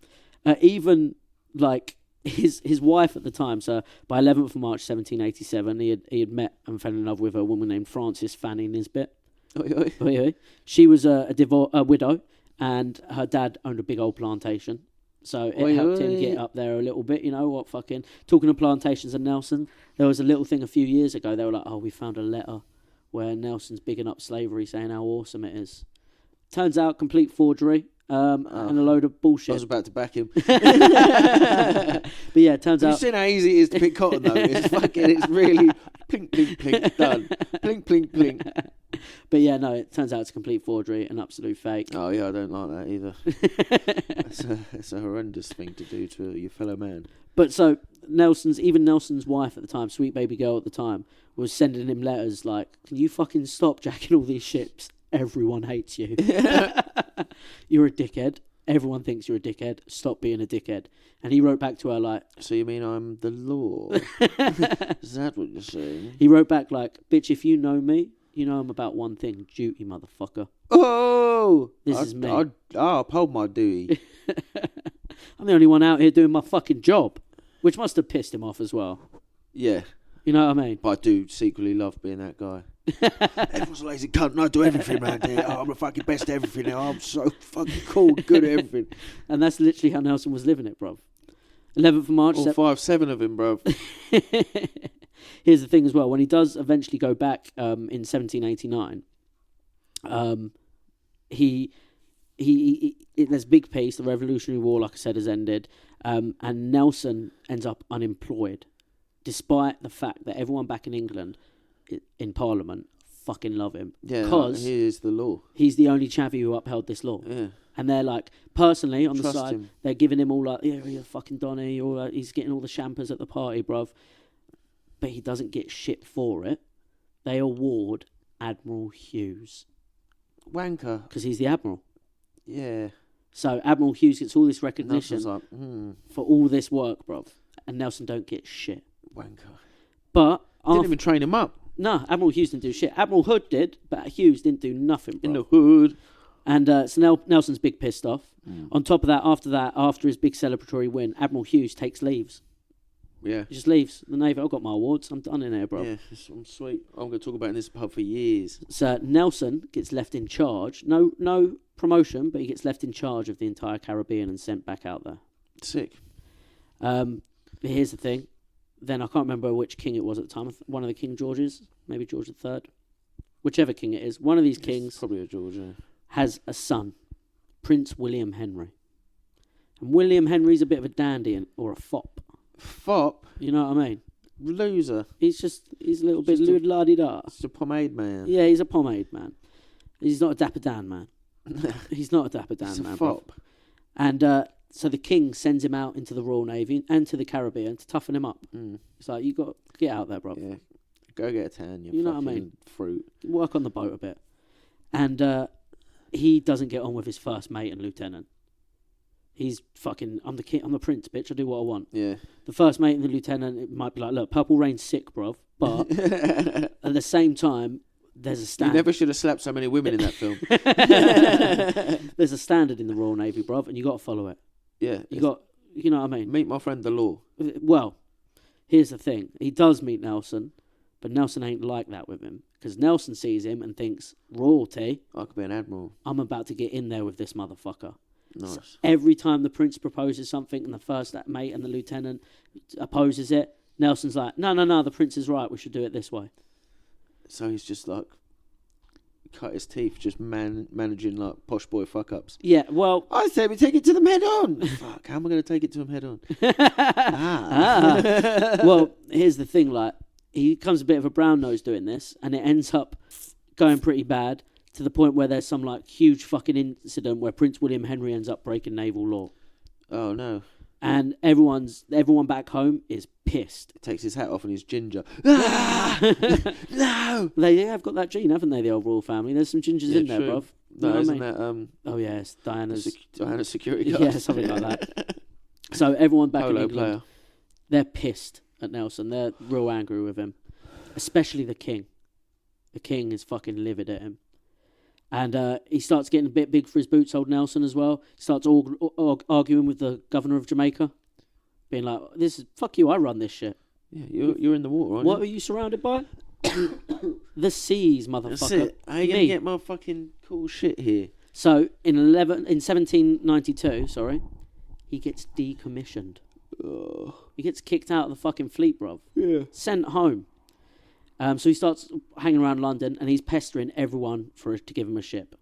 Even, like, his wife at the time, so by 11th of March 1787, he had met and fell in love with a woman named Frances Fanny Nisbet. Oi, oi. She was a widow, and her dad owned a big old plantation. So it helped him get up there a little bit. You know what, fucking... Talking of plantations and Nelson, there was a little thing a few years ago. They were like, oh, we found a letter where Nelson's bigging up slavery, saying how awesome it is. Turns out, complete forgery. And a load of bullshit. I was about to back him. But yeah, it turns out... You've seen how easy it is to pick cotton, though. It's really... Plink, plink, plink, done. Plink, plink, plink. But yeah, no, it turns out it's a complete forgery, an absolute fake. Oh, yeah, I don't like that either. It's a horrendous thing to do to your fellow man. But so, Nelson's wife at the time, sweet baby girl at the time, was sending him letters like, can you fucking stop jacking all these ships? Everyone hates you. You're a dickhead. Everyone thinks you're a dickhead. Stop being a dickhead. And he wrote back to her like... So you mean I'm the law? Is that what you're saying? He wrote back like, bitch, if you know me, you know I'm about one thing. Duty, motherfucker. Oh! This is me. I uphold my duty. I'm the only one out here doing my fucking job. Which must have pissed him off as well. Yeah. You know what I mean? But I do secretly love being that guy. Everyone's a lazy cunt and I do everything around here. Oh, I'm the fucking best at everything now. I'm so fucking cool, good at everything. And that's literally how Nelson was living it, bruv. 11th of March... All 5-7 of him, bruv. Here's the thing as well. When he does eventually go back in 1789, there's big peace. The Revolutionary War, like I said, has ended. And Nelson ends up unemployed, despite the fact that everyone back in England... in Parliament fucking love him. Yeah, because he is the law. He's the only chavvy who upheld this law. Yeah. And they're like, personally, on Trust the side, him. they're giving him all like, yeah, you're fucking Donny, or he's getting all the champers at the party, bruv. But he doesn't get shit for it. They award Admiral Hughes. Wanker. Because he's the Admiral. Yeah. So Admiral Hughes gets all this recognition like, for all this work, bruv. And Nelson don't get shit. Wanker. But... Didn't even train him up. No, Admiral Hughes didn't do shit. Admiral Hood did, but Hughes didn't do nothing, bro. In the hood. And so Nelson's big pissed off. On top of that, after his big celebratory win, Admiral Hughes takes leaves. Yeah. He just leaves the Navy. I've got my awards. I'm done in here, bro. Yeah, I'm sweet. I'm going to talk about in this pub for years. So Nelson gets left in charge. No promotion, but he gets left in charge of the entire Caribbean and sent back out there. Sick. But here's the thing. Then I can't remember which king it was at the time. One of the King Georges, maybe George III, whichever king it is. One of these kings probably a George. Yeah. has a son, Prince William Henry. And William Henry's a bit of a dandy or a fop. Fop? You know what I mean? Loser. He's a little bit la-di-da. He's a pomade man. Yeah, he's a pomade man. He's not a Dapper Dan man. He's not a Dapper Dan He's man. a fop. Bro. And so the king sends him out into the Royal Navy and to the Caribbean to toughen him up. It's like, you got to get out there, bro. Yeah. Go get a tan, you know what I mean? Fruit. Work on the boat a bit. And he doesn't get on with his first mate and lieutenant. He's fucking, I'm the king, I'm the prince, bitch. I do what I want. Yeah. The first mate and the lieutenant, it might be like, look, Purple Rain's sick, bruv. But at the same time, there's a standard. You never should have slapped so many women in that film. There's a standard in the Royal Navy, bruv, and you got to follow it. Yeah. You know what I mean? Meet my friend the law. Well, here's the thing. He does meet Nelson, but Nelson ain't like that with him. Because Nelson sees him and thinks, royalty, I could be an admiral. I'm about to get in there with this motherfucker. Nice. So every time the prince proposes something and the first mate and the lieutenant opposes it, Nelson's like, no, the prince is right. We should do it this way. So he's just like, cut his teeth, just managing like posh boy fuck ups. Yeah, well, I say we take it to them head on. Fuck, how am I going to take it to them head on? Well, here's the thing, like, he becomes a bit of a brown nose doing this, and it ends up going pretty bad to the point where there's some like huge fucking incident where Prince William Henry ends up breaking naval law. Oh no. And everyone back home is pissed. He takes his hat off and he's ginger. No! They have got that gene, haven't they, the old royal family? There's some gingers in there, true. bruv. No, know isn't what I mean? that Oh yeah, it's Diana's security guard? Yeah, something like that. So everyone back in Polo England, player. they're pissed at Nelson. They're real angry with him, especially the king. The king is fucking livid at him. And he starts getting a bit big for his boots, old Nelson, as well. He starts arguing with the governor of Jamaica, being like, "This is fuck you. I run this shit." Yeah, you're in the water, aren't What you? are you surrounded by? The seas, motherfucker. That's it. How are you gonna get my fucking cool shit here? So in 1792, he gets decommissioned. He gets kicked out of the fucking fleet, bruv. Yeah. Sent home. So he starts hanging around London and he's pestering everyone to give him a ship.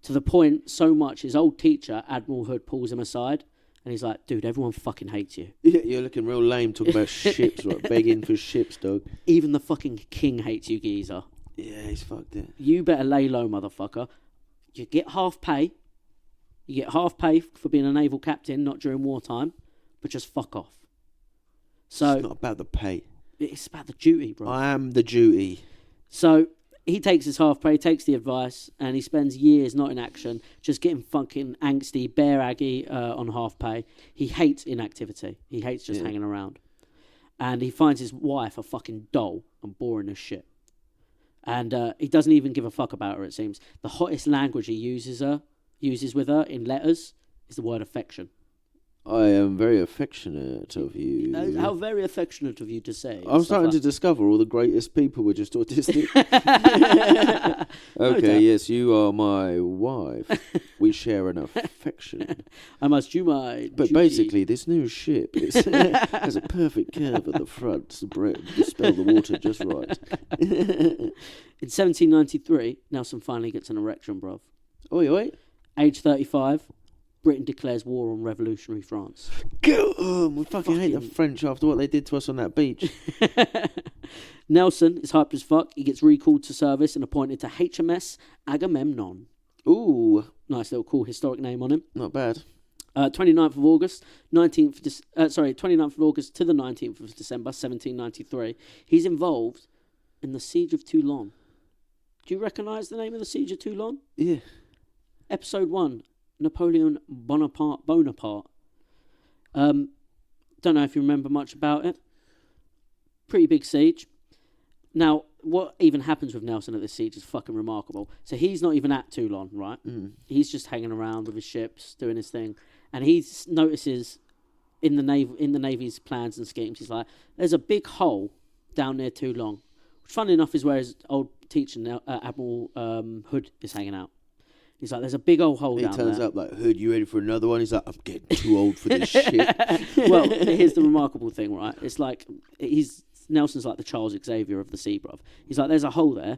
To the point, so much, his old teacher, Admiral Hood, pulls him aside and he's like, dude, everyone fucking hates you. Yeah, you're looking real lame talking about ships, right? Begging for ships, dog. Even the fucking king hates you, geezer. Yeah, he's fucked it. You better lay low, motherfucker. You get half pay. You get half pay for being a naval captain, not during wartime, but just fuck off. So it's not about the pay. It's about the duty, bro. I am the duty. So he takes his half pay, takes the advice, and he spends years not in action, just getting fucking angsty, bare aggy on half pay. He hates inactivity. He hates just hanging around. And he finds his wife a fucking doll and boring as shit. And he doesn't even give a fuck about her, it seems. The hottest language he uses with her in letters is the word affection. I am very affectionate of you. How very affectionate of you to say. I'm starting to discover all the greatest people were just autistic. Okay, yes, you are my wife. We share an affection. I must do my But duty. basically, this new ship has a perfect curve at the front to dispel the water just right. In 1793, Nelson finally gets an erection, bruv. Oi, oi. Age 35, Britain declares war on revolutionary France. Go on! We fucking hate the French after what they did to us on that beach. Nelson is hyped as fuck. He gets recalled to service and appointed to HMS Agamemnon. Ooh. Nice little cool historic name on him. Not bad. 29th of August, 29th of August to the 19th of December, 1793. He's involved in the Siege of Toulon. Do you recognise the name of the Siege of Toulon? Yeah. Episode 1, Napoleon Bonaparte. Don't know if you remember much about it. Pretty big siege. Now, what even happens with Nelson at this siege is fucking remarkable. So he's not even at Toulon, right? He's just hanging around with his ships, doing his thing. And he notices in the Navy's plans and schemes, he's like, there's a big hole down near Toulon, which, funnily enough, is where his old teacher, Admiral Hood, is hanging out. He's like, there's a big old hole down there. He turns up like, Hood, you ready for another one? He's like, I'm getting too old for this shit. Well, here's the remarkable thing, right? It's like, Nelson's like the Charles Xavier of the sea, bruv. He's like, there's a hole there.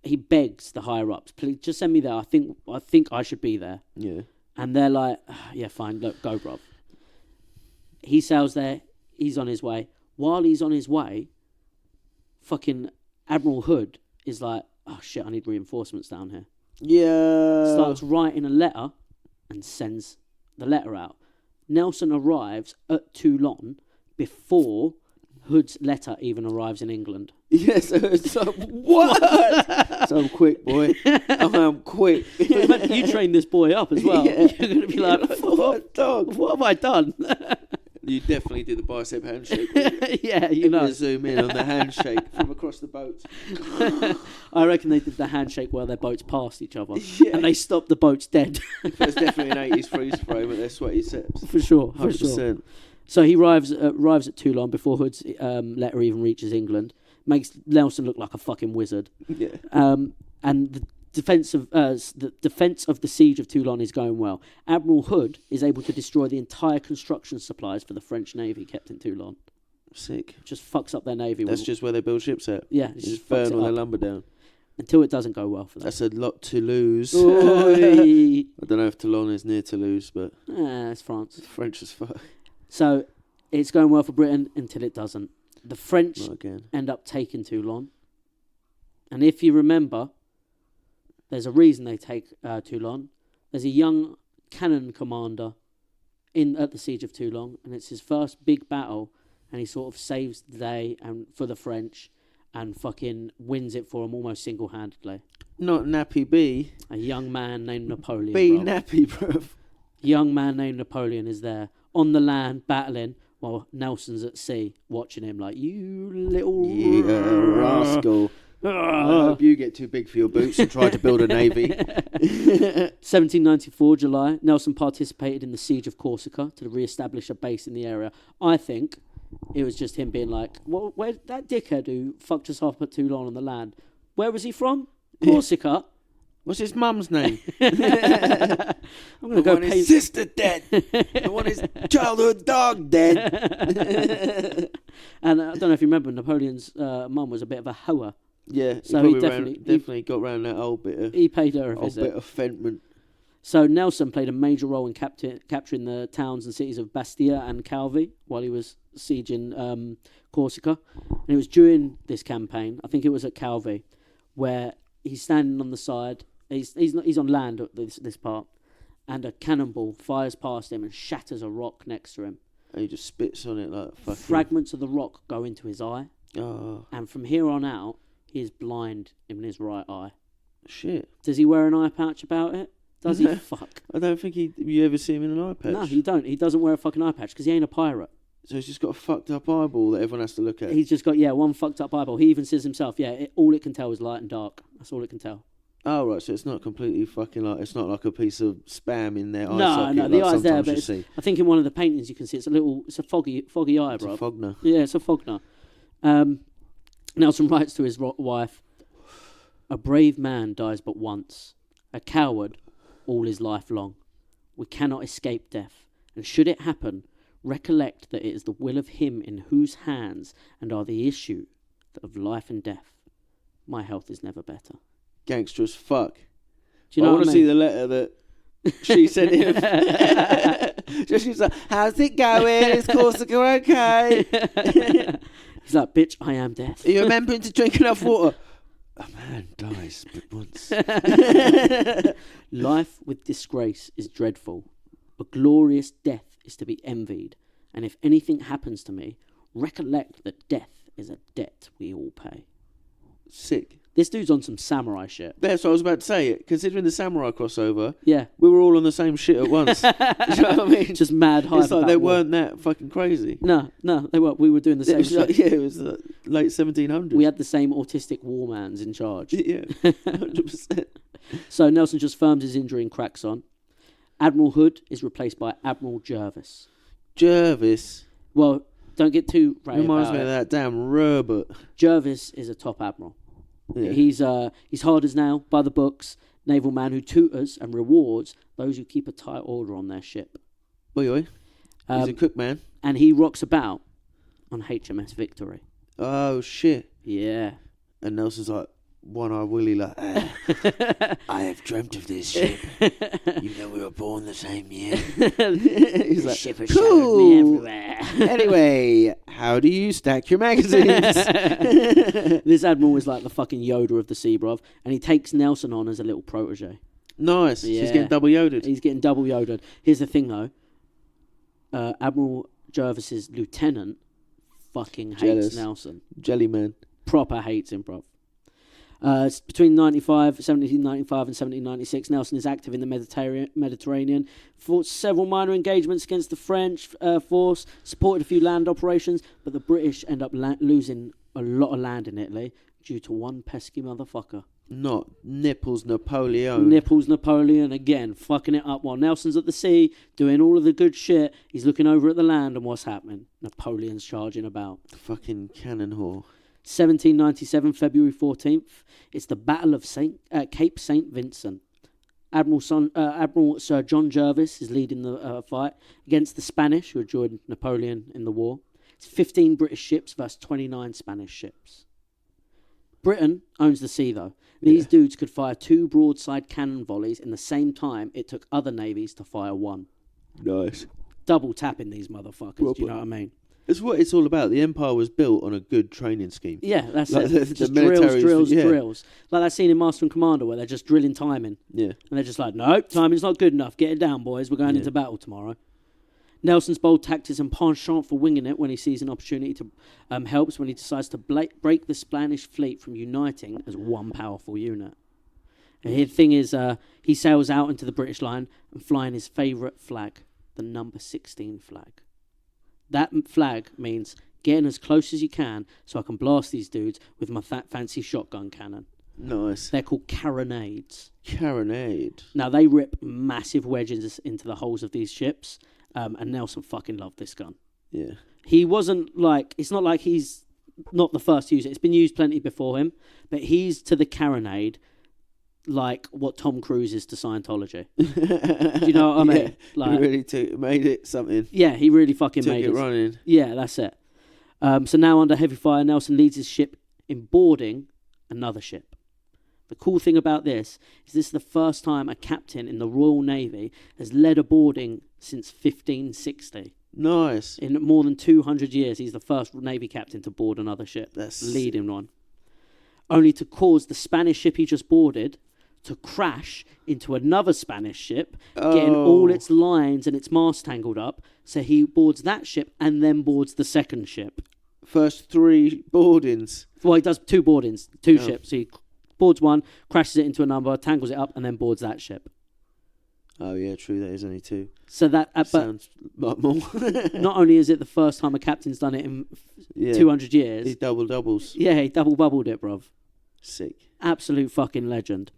he begs the higher ups, please just send me there. I think I should be there. Yeah. And they're like, yeah, fine, look, go, bruv. He sails there. He's on his way. While he's on his way, fucking Admiral Hood is like, oh shit, I need reinforcements down here. Yeah. Starts writing a letter and sends the letter out. Nelson arrives at Toulon before Hood's letter even arrives in England. Yes, so what? So I'm quick, boy. I'm quick. You train this boy up as well. Yeah. You're going to be like, what have I done? You definitely did the bicep handshake. Yeah, you know. Zoom in on the handshake from across the boat. I reckon they did the handshake while their boats passed each other. Yeah. And they stopped the boats dead. There's definitely an 80s freeze frame at their sweaty sips. For sure, 100%. So he arrives at Toulon before Hood's letter even reaches England. Makes Nelson look like a fucking wizard. Yeah. And the defense of the siege of Toulon is going well. Admiral Hood is able to destroy the entire construction supplies for the French Navy kept in Toulon. Sick. Just fucks up their navy. That's just where they build ships at. Yeah, just burn all their lumber down. Until it doesn't go well for them. That's a lot to lose. I don't know if Toulon is near Toulouse, but it's France. It's French as fuck. So it's going well for Britain until it doesn't. The French Not again. end up taking Toulon. And if you remember, there's a reason they take Toulon. There's a young cannon commander at the siege of Toulon, and it's his first big battle, and he sort of saves the day and for the French and fucking wins it for them almost single-handedly. Not Nappy B. A young man named Napoleon. B Nappy, bruv. Young man named Napoleon is there on the land battling while Nelson's at sea watching him like, you little rascal. I hope you get too big for your boots and try to build a navy. 1794 July, Nelson participated in the siege of Corsica to re-establish a base in the area. I think it was just him being like, well, where that dickhead who fucked us up at Toulon on the land, where was he from? Corsica. What's his mum's name? I'm going to go paint his sister dead. I want his childhood dog dead. And I don't know if you remember, Napoleon's mum was a bit of a hoe. Yeah, so he definitely got round that old bit of... He paid her a visit. Old bit of fentment. So Nelson played a major role in capturing the towns and cities of Bastia and Calvi while he was sieging Corsica. And it was during this campaign, I think it was at Calvi, where he's standing on the side. He's on land at this part, and a cannonball fires past him and shatters a rock next to him. And he just spits on it like fucking... Fragments of the rock go into his eye. Oh. And from here on out, he is blind in his right eye. Shit. Does he wear an eye patch about it? Does he? Fuck. I don't think you ever see him in an eye patch. No, you don't. He doesn't wear a fucking eye patch because he ain't a pirate. So he's just got a fucked up eyeball that everyone has to look at. He's just got, one fucked up eyeball. He even says himself, all it can tell is light and dark. That's all it can tell. Oh, right, so it's not completely fucking like... It's not like a piece of spam in their eye socket. No, the eye's there, but I think in one of the paintings you can see it's a foggy eye, bro. It's a fogner. Yeah, it's a fogner. Nelson writes to his wife, a brave man dies but once, a coward all his life long. We cannot escape death, and should it happen, recollect that it is the will of him in whose hands and are the issue of life and death. My health is never better. Gangster as fuck. Do you know I want to I mean? see the letter that she sent him. Just she's like, how's it going? Is Corsica okay? He's like, bitch, I am death. Are you remembering to drink enough water? A man dies but once. Life with disgrace is dreadful. A glorious death is to be envied. And if anything happens to me, recollect that death is a debt we all pay. Sick. This dude's on some samurai shit. That's what I was about to say. Considering the samurai crossover, yeah, we were all on the same shit at once. You know what I mean? Just mad hype. It's like they weren't that fucking crazy. No, they weren't. We were doing the same shit. It was the late 1700s. We had the same autistic warmans in charge. Yeah, 100%. So Nelson just firms his injury and cracks on. Admiral Hood is replaced by Admiral Jervis. Jervis? Well, don't get too... Reminds me of that damn robot. Jervis is a top admiral. Yeah. He's hard as nail, by the books, naval man who tutors and rewards those who keep a tight order on their ship. Oi. He's a cook man. And he rocks about on HMS Victory. Oh, shit. Yeah. And Nelson's like, one-eyed Willie like, I have dreamt of this ship. You know we were born the same year. He's like, ship has shadowed me everywhere. Anyway, how do you stack your magazines? This Admiral is like the fucking Yoda of the sea, bruv. And he takes Nelson on as a little protege. Nice. Yeah. He's getting double Yoda'd. He's getting double Yoda'd. Here's the thing, though. Admiral Jervis's lieutenant fucking hates Nelson. Jellyman. Proper hates him, bruv. Between 1795 and 1796, Nelson is active in the Mediterranean, fought several minor engagements against the French force, supported a few land operations, but the British end up losing a lot of land in Italy due to one pesky motherfucker. Not Nipples Napoleon. Nipples Napoleon again, fucking it up while Nelson's at the sea, doing all of the good shit. He's looking over at the land, and what's happening? Napoleon's charging about. Fucking cannon whore. 1797, February 14th. It's the Battle of Cape St. Vincent. Admiral Sir John Jervis is leading the fight against the Spanish, who had joined Napoleon in the war. It's 15 British ships versus 29 Spanish ships. Britain owns the sea, though. These dudes could fire 2 broadside cannon volleys in the same time it took other navies to fire 1. Nice. Double tapping these motherfuckers, do you know what I mean? It's what it's all about. The empire was built on a good training scheme. Yeah, that's like it. The just military's drills. Like that scene in Master and Commander where they're just drilling timing. Yeah. And they're just like, nope, timing's not good enough. Get it down, boys. We're going into battle tomorrow. Nelson's bold tactics and penchant for winging it when he sees an opportunity to helps when he decides to break the Spanish fleet from uniting as one powerful unit. And the thing is, he sails out into the British line and flying his favourite flag, the number 16 flag. That flag means getting as close as you can so I can blast these dudes with my fancy shotgun cannon. Nice. They're called carronades. Carronade. Now, they rip massive wedges into the hulls of these ships, and Nelson fucking loved this gun. Yeah. He wasn't like... It's not like he's not the first to use it. It's been used plenty before him, but he's to the carronade like what Tom Cruise is to Scientology. Do you know what I mean? Yeah, like, he really made it something. Yeah, he really fucking made it. Took it running. Yeah, that's it. So now under heavy fire, Nelson leads his ship in boarding another ship. The cool thing about this is the first time a captain in the Royal Navy has led a boarding since 1560. Nice. In more than 200 years, he's the first Navy captain to board another ship. That's leading one. Only to cause the Spanish ship he just boarded to crash into another Spanish ship, getting all its lines and its mast tangled up. So he boards that ship and then boards the second ship. First 3 boardings. Well, he does 2 boardings, 2 ships. He boards one, crashes it into another, tangles it up, and then boards that ship. Oh, yeah, true. That is only 2. So that sounds like more. Not only is it the first time a captain's done it in 200 years. He doubles. Yeah, he double bubbled it, bruv. Sick. Absolute fucking legend.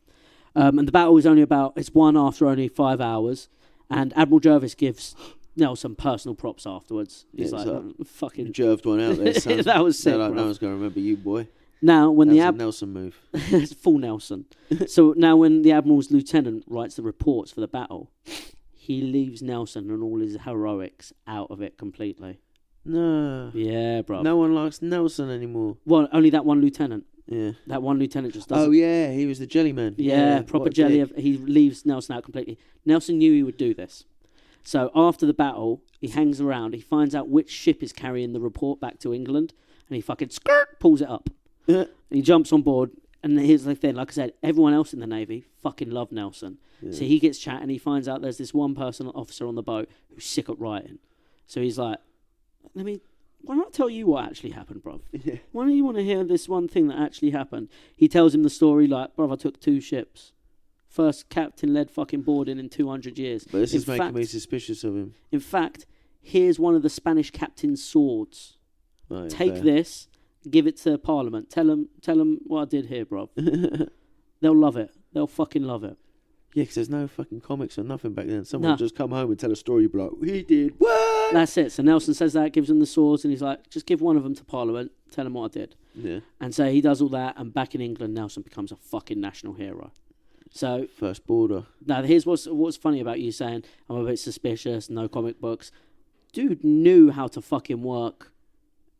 And the battle is it's won after only 5 hours. And Admiral Jervis gives Nelson personal props afterwards. He's like, fucking... Jerved one out there, son. That was sick, like, no one's going to remember you, boy. Now, when That's a Nelson move. It's full Nelson. So now when the Admiral's lieutenant writes the reports for the battle, he leaves Nelson and all his heroics out of it completely. No. Yeah, bro. No one likes Nelson anymore. Well, only that one lieutenant. Yeah. That one lieutenant just doesn't... Oh, yeah, he was the jellyman. Yeah, proper jelly. He leaves Nelson out completely. Nelson knew he would do this. So after the battle, he hangs around. He finds out which ship is carrying the report back to England, and he fucking pulls it up. And he jumps on board. And here's the thing, like I said, everyone else in the Navy fucking loved Nelson. Yeah. So he gets chatting. He finds out there's this one person, officer on the boat, who's sick at writing. So he's like, why not tell you what actually happened, bruv? Yeah. Why don't you want to hear this one thing that actually happened? He tells him the story like, bruv, I took 2 ships. First captain-led fucking boarding in 200 years. But this is making me suspicious of him. In fact, here's one of the Spanish captain's swords. Right, Take this, give it to Parliament. Tell them what I did here, bruv. They'll love it. They'll fucking love it. Yeah, because there's no fucking comics or nothing back then. Someone would just come home and tell a story, you'd be like, he did what? That's it. So Nelson says that, gives him the swords, and he's like, just give one of them to Parliament, tell them what I did. Yeah. And so he does all that, and back in England, Nelson becomes a fucking national hero. So first border. Now, here's what's funny about you saying, I'm a bit suspicious, no comic books. Dude knew how to fucking work.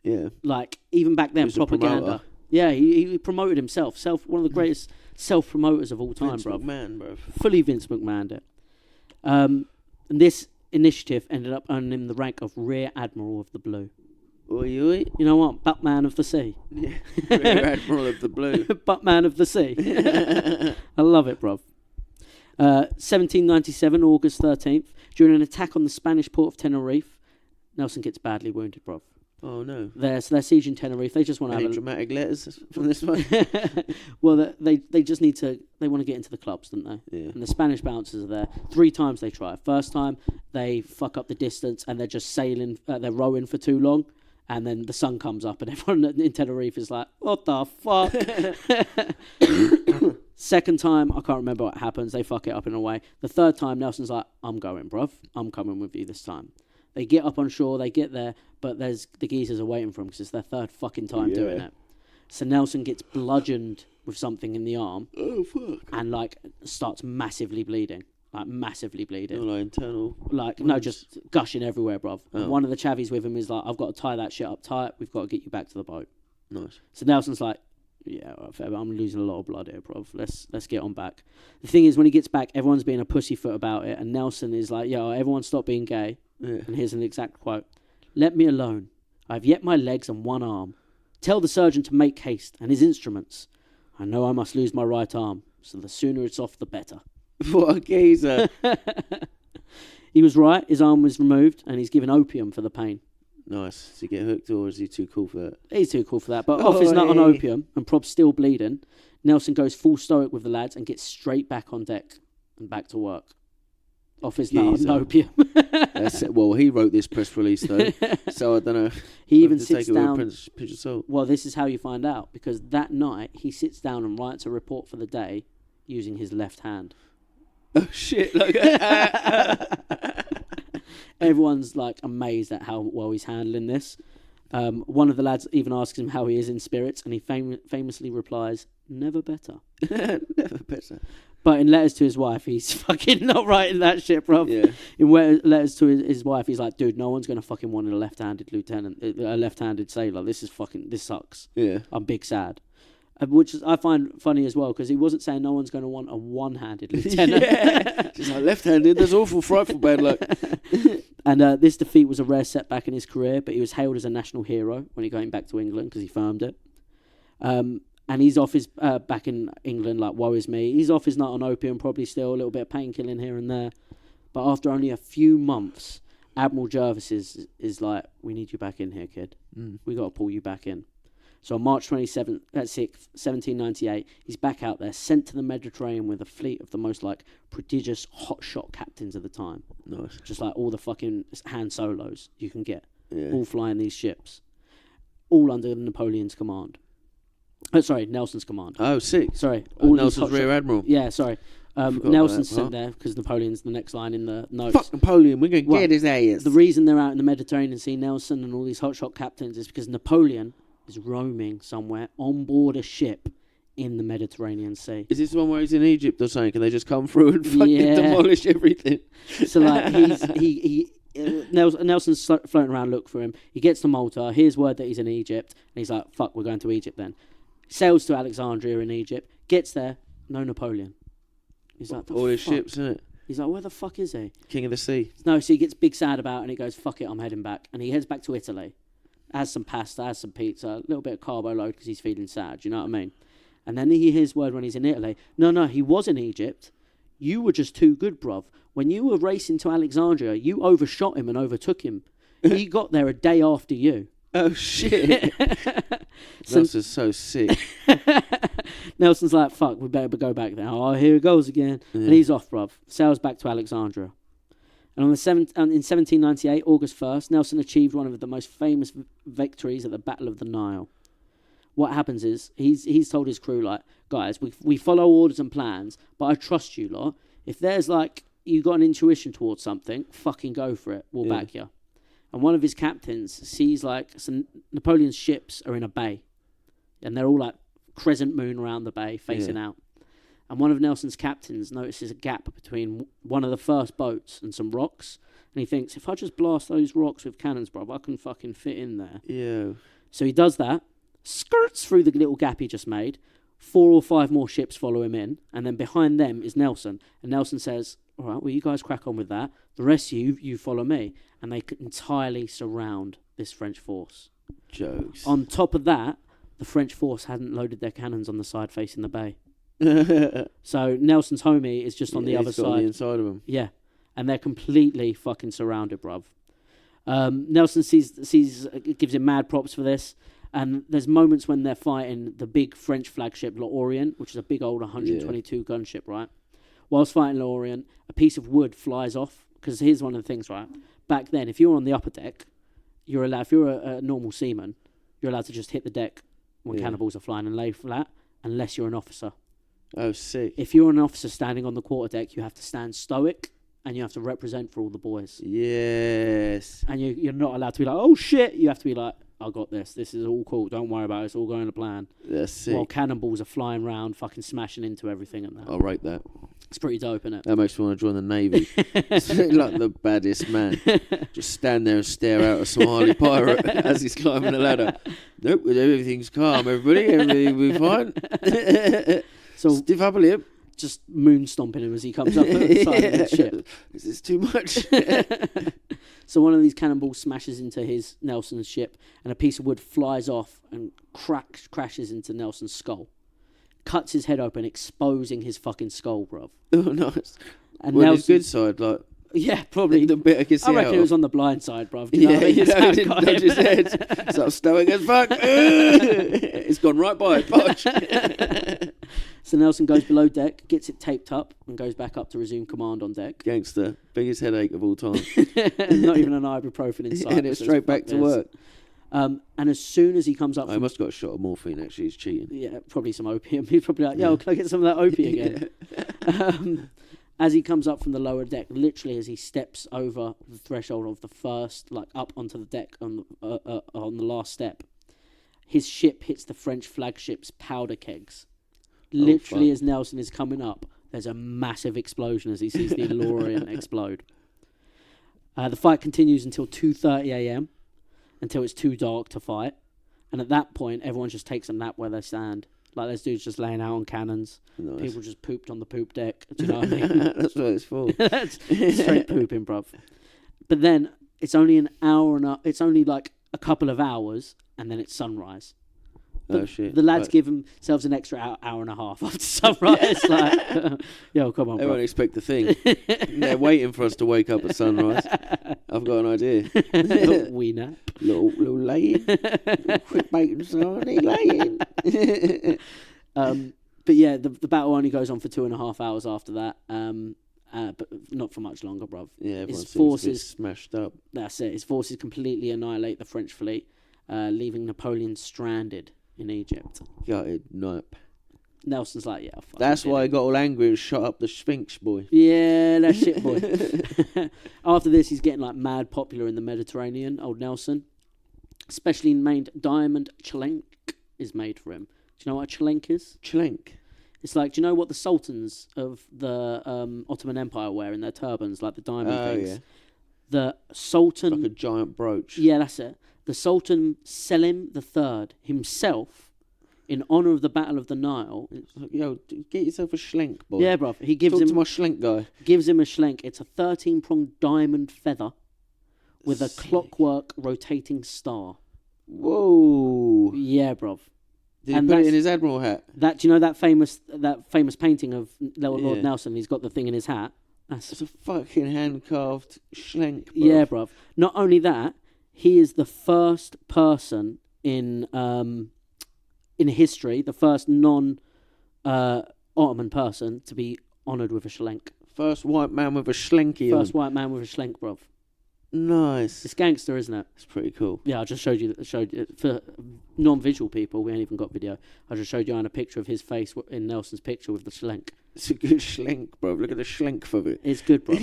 Yeah. Like, even back then, propaganda. Yeah, he promoted himself. One of the greatest self-promoters of all time, Vince bro. McMahon, bro. Fully Vince McMahon it. And this initiative ended up earning him the rank of Rear Admiral of the Blue. Oi, oi. You know what? Batman of the Sea. Yeah. Rear Admiral of the Blue. Batman of the Sea. I love it, bruv. 1797, August 13th. During an attack on the Spanish port of Tenerife, Nelson gets badly wounded, bruv. Oh, no. They're sieging Tenerife. They just want to Any have dramatic letters from this one? Well, they just need to... They want to get into the clubs, don't they? Yeah. And the Spanish bouncers are there. 3 times they try. First time, they fuck up the distance and they're just sailing... they're rowing for too long. And then the sun comes up and everyone in Tenerife is like, what the fuck? Second time, I can't remember what happens. They fuck it up in a way. The third time, Nelson's like, I'm going, bruv. I'm coming with you this time. They get up on shore, they get there, but there's the geezers are waiting for them because it's their third fucking time doing it. So Nelson gets bludgeoned with something in the arm. Oh, fuck. And, like, starts massively bleeding. Like, massively bleeding. Oh, like internal... Like, no, just gushing everywhere, bruv. Oh. One of the chavvies with him is like, I've got to tie that shit up tight. We've got to get you back to the boat. Nice. So Nelson's like, yeah, fair, but I'm losing a lot of blood here, bruv. Let's get on back. The thing is, when he gets back, everyone's being a pussyfoot about it. And Nelson is like, yo, everyone stop being gay. Yeah. And here's an exact quote. Let me alone. I have yet my legs and one arm. Tell the surgeon to make haste, and his instruments. I know I must lose my right arm, so the sooner it's off, the better. What a geezer. He was right. His arm was removed, and he's given opium for the pain. Nice. Does he get hooked, or is he too cool for that? He's too cool for that. But off his nut on opium, and Prob's still bleeding, Nelson goes full stoic with the lads and gets straight back on deck and back to work. Off his nut on opium. That's it. Well, he wrote this press release, though, so I don't know. He even sits down... Pinch of salt. Well, this is how you find out, because that night, he sits down and writes a report for the day using his left hand. Oh, shit. Look Everyone's like amazed at how well he's handling this. One of the lads even asks him how he is in spirits, and he famously replies, never better. Never better. But in letters to his wife, he's fucking not writing that shit, bro. Yeah. In letters to his wife, he's like, dude, no one's going to fucking want a left-handed lieutenant, a left-handed sailor. This sucks. Yeah. I'm big sad. Which I find funny as well, because he wasn't saying no one's going to want a one-handed lieutenant. Yeah. She's like, left-handed, that's awful, frightful bad luck. And this defeat was a rare setback in his career, but he was hailed as a national hero when he came back to England, because he firmed it. And he's off his back in England, like, woe is me. He's off his nut on opium, probably still, a little bit of painkilling here and there. But after only a few months, Admiral Jervis is like, we need you back in here, kid. We got to pull you back in. So on March 6th, 1798, he's back out there, sent to the Mediterranean with a fleet of the most, like, prodigious hotshot captains of the time. Nice. Just like all the fucking Han Solos you can get. Yeah. All flying these ships. All under Napoleon's command. Oh, sorry, Nelson's command. Oh, sick. Sorry. Nelson's Rear Admiral. Yeah, sorry. Nelson's sent there because Napoleon's the next line in the notes. Fuck Napoleon, we're going to get his ass. The reason they're out in the Mediterranean Sea, Nelson and all these hotshot captains, is because Napoleon is roaming somewhere on board a ship in the Mediterranean Sea. Is this the one where he's in Egypt or something? Can they just come through and fucking demolish everything? So like Nelson's floating around, look for him. He gets to Malta, hears word that he's in Egypt, and he's like, fuck, we're going to Egypt then. Sails to Alexandria in Egypt, gets there, no Napoleon. He's like, all his ships, isn't it? He's like, where the fuck is he? King of the Sea. No, so he gets big sad about it and he goes, fuck it, I'm heading back. And he heads back to Italy. Has some pasta, has some pizza, a little bit of carbo load because he's feeling sad, you know what I mean? And then he hears word when he's in Italy, no, he was in Egypt. You were just too good, bruv. When you were racing to Alexandria, you overshot him and overtook him. He got there a day after you. Oh, shit. Nelson's so sick. Nelson's like, fuck, we better go back there. Oh, here it goes again. Yeah. And he's off, bruv. Sails back to Alexandria. And in 1798, August 1st, Nelson achieved one of the most famous victories at the Battle of the Nile. What happens is, he's told his crew, like, guys, we follow orders and plans, but I trust you lot. If there's, like, you got an intuition towards something, fucking go for it. We'll back you. And one of his captains sees, like, some Napoleon's ships are in a bay. And they're all, like, crescent moon around the bay, facing out. And one of Nelson's captains notices a gap between one of the first boats and some rocks. And he thinks, if I just blast those rocks with cannons, bruv, I can fucking fit in there. Yeah. So he does that. skirts through the little gap he just made. 4 or 5 more ships follow him in, and then behind them is Nelson. And Nelson says, all right, well, you guys crack on with that. The rest of you follow me. And they entirely surround this French force. Jokes. On top of that, the French force hadn't loaded their cannons on the side facing the bay. So Nelson's homie is just on the other side. On the inside of him. Yeah. And they're completely fucking surrounded, bruv. Nelson gives him mad props for this. And there's moments when they're fighting the big French flagship L'Orient, which is a big old 122 gunship, right? Whilst fighting L'Orient, a piece of wood flies off. Because here's one of the things, right? Back then, if you're on the upper deck, you're allowed. If you're a normal seaman, you're allowed to just hit the deck when cannonballs are flying and lay flat, unless you're an officer. Oh, sick. If you're an officer standing on the quarterdeck, you have to stand stoic and you have to represent for all the boys. Yes. And you're not allowed to be like, oh shit. You have to be like, I got this. This is all cool. Don't worry about it. It's all going to plan. That's sick. While cannonballs are flying around, fucking smashing into everything and that. I'll rate that. It's pretty dope, isn't it? That makes me want to join the Navy. It's like the baddest man. Just stand there and stare out a Somali pirate as he's climbing the ladder. Nope, everything's calm, everybody. Everything will be fine. So stiff upper lip. Just moon stomping him as he comes up the side of the ship. Is this too much? So one of these cannonballs smashes into his Nelson's ship, and a piece of wood flies off and crashes into Nelson's skull. Cuts his head open, exposing his fucking skull, bruv. Oh, nice. And well, Nelson, his good side, like... Yeah, probably. The bit I can see I reckon out it was on the blind side, bruv. Do you know what I mean? He didn't dodge his head. So I'm stoic as fuck. It's gone right by it, Podge. So Nelson goes below deck, gets it taped up, and goes back up to resume command on deck. Gangster. Biggest headache of all time. Not even an ibuprofen in sight. And it's straight back to work. And as soon as he comes up... I must have got a shot of morphine, actually. He's cheating. Yeah, probably some opium. He's probably like, yo, can I get some of that opium again? As he comes up from the lower deck, literally as he steps over the threshold of the first, like up onto the deck on the last step, his ship hits the French flagship's powder kegs. Literally, as Nelson is coming up, there's a massive explosion as he sees the L'Orient explode. The fight continues until 2:30 a.m., until it's too dark to fight. And at that point, everyone just takes a nap where they stand. Like, there's dudes just laying out on cannons. Nice. People just pooped on the poop deck. Do you know what I mean? That's what it's for. That's straight pooping, bruv. But then, it's only an hour it's only like a couple of hours, and then it's sunrise. But oh, shit. The lads give themselves an extra hour and a half after sunrise. Like, yo, come on, they bro. won't expect the thing. They're waiting for us to wake up at sunrise. I've got an idea. We nap. Little laying. Little quick bacon sarnie laying. But yeah, the battle only goes on for 2.5 hours after that. But not for much longer, bruv. Yeah, everyone His seems forces smashed up. That's it. His forces completely annihilate the French fleet, leaving Napoleon stranded in Egypt. Gutted, nope. Nelson's like, yeah, fuck. That's why he got all angry and shot up the Sphinx, boy. Yeah, that shit, boy. After this, he's getting like mad popular in the Mediterranean. Old Nelson, especially named Diamond Chelenk, is made for him. Do you know what a Chelenk is? Chelenk. It's like, do you know what the sultans of the Ottoman Empire wear in their turbans, like the diamond things? Yeah. The Sultan... Like a giant brooch. Yeah, that's it. The Sultan Selim III himself, in honour of the Battle of the Nile... Like, yo, get yourself a schlenk, boy. Yeah, bruv. He gives him... Talk to my schlenk guy. Gives him a schlenk. It's a 13-pronged diamond feather with a clockwork rotating star. Whoa. Yeah, bruv. Did he put it in his Admiral hat? Do you know that famous painting of Lord Nelson? He's got the thing in his hat. It's a fucking hand-carved schlenk, bruv. Yeah, bruv. Not only that, he is the first person in history, the first non-Ottoman person to be honoured with a schlenk. First white man with a schlenky on. First white man with a schlenk, bruv. Nice. It's gangster, isn't it? It's pretty cool. Yeah, I just showed you for non-visual people. We ain't even got video. I just showed you on a picture of his face in Nelson's picture with the schlenk. It's a good schlenk, bro. Look at the schlenk of it. It's good, bro.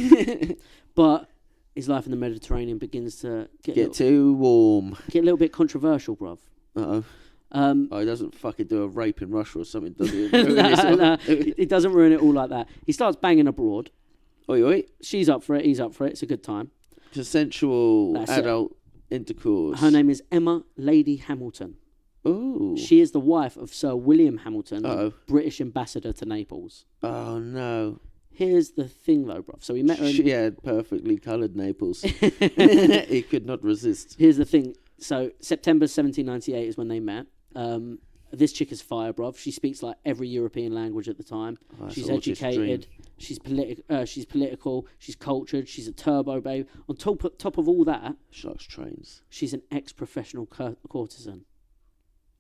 But his life in the Mediterranean begins to get too warm. Get a little bit controversial, bruv. Uh-oh. He doesn't fucking do a rape in Russia or something, does he? Nah, he doesn't ruin it all like that. He starts banging abroad. Oi, oi. She's up for it. He's up for it. It's a good time. Consensual adult intercourse. Her name is Emma Lady Hamilton. Ooh. She is the wife of Sir William Hamilton, Uh-oh. British ambassador to Naples. Oh, no. Here's the thing, though, bruv. So we met her. She had perfectly coloured Naples. He could not resist. Here's the thing. So September 1798 is when they met. This chick is fire, bruv. She speaks like every European language at the time. Oh, She's educated. She's political. She's cultured. She's a turbo babe. On top of all that, She likes trains. she's an ex-professional courtesan.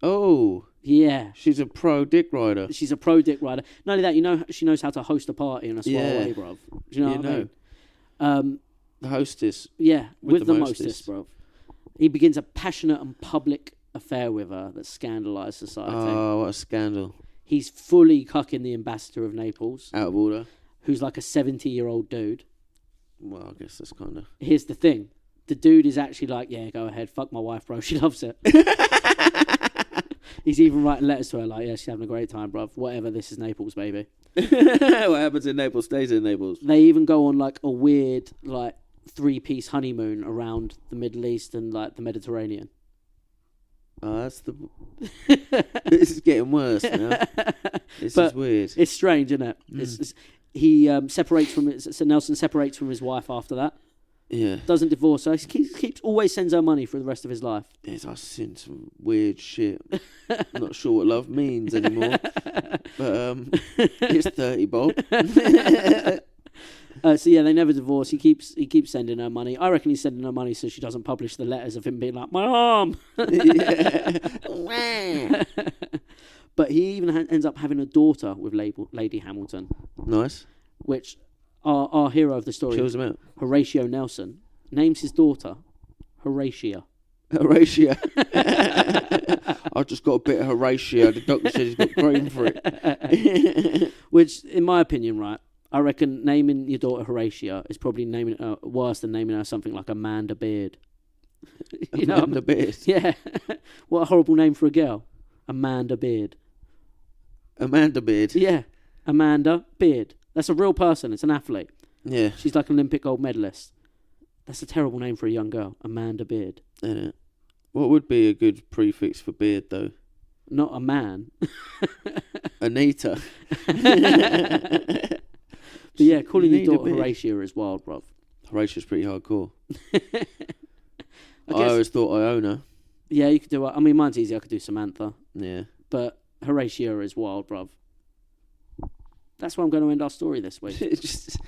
Oh, Yeah. she's a pro dick rider. She's a pro dick rider. Not only that, she knows how to host a party in a small Yeah. way, bruv. Do you know what I mean? The hostess. Yeah, with the mostest. mostest, bruv. He begins a passionate and public affair with her that scandalised society. Oh, what a scandal. He's fully cucking the ambassador of Naples, Out of order. who's like a 70-year-old dude. Well, I guess that's kind of... Here's the thing. The dude is actually like, yeah, go ahead, fuck my wife, bro. She loves it. He's even writing letters to her like, yeah, she's having a great time, bruv. Whatever, this is Naples, baby. What happens in Naples stays in Naples. They even go on like a weird, like, 3-piece honeymoon around the Middle East and like the Mediterranean. Oh, that's the... This is getting worse now. This is weird. It's strange, isn't it? He separates from so Nelson separates from his wife after that. Yeah. Doesn't divorce her. He keeps always sends her money for the rest of his life. Yes, I've seen some weird shit. I'm not sure what love means anymore. But it's 30 bob. So yeah, they never divorce. He keeps sending her money. I reckon he's sending her money so she doesn't publish the letters of him being like, my arm. But he even ends up having a daughter with Lady Hamilton, Nice. which our hero of the story, Chills him out. Horatio Nelson, names his daughter Horatia. Horatio. I've just got a bit of Horatio. The doctor said he's got cream for it. Which, in my opinion, right, I reckon naming your daughter Horatia is probably naming worse than naming her something like Amanda Beard. You know, Amanda Beard. yeah. What a horrible name for a girl, Amanda Beard. Amanda Beard. Yeah, Amanda Beard. That's a real person. It's an athlete. Yeah. She's like an Olympic gold medalist. That's a terrible name for a young girl, Amanda Beard. Isn't it? What would be a good prefix for beard, though? Not a man. Anita. But yeah, calling You your need a daughter beard. Horatia is wild, bruv. Horatio's pretty hardcore. I I guess, always thought Iona. yeah, you could do it. I mean, mine's easy. I could do Samantha. Yeah. But Horatia is wild, bruv. That's where I'm going to end our story this week. Just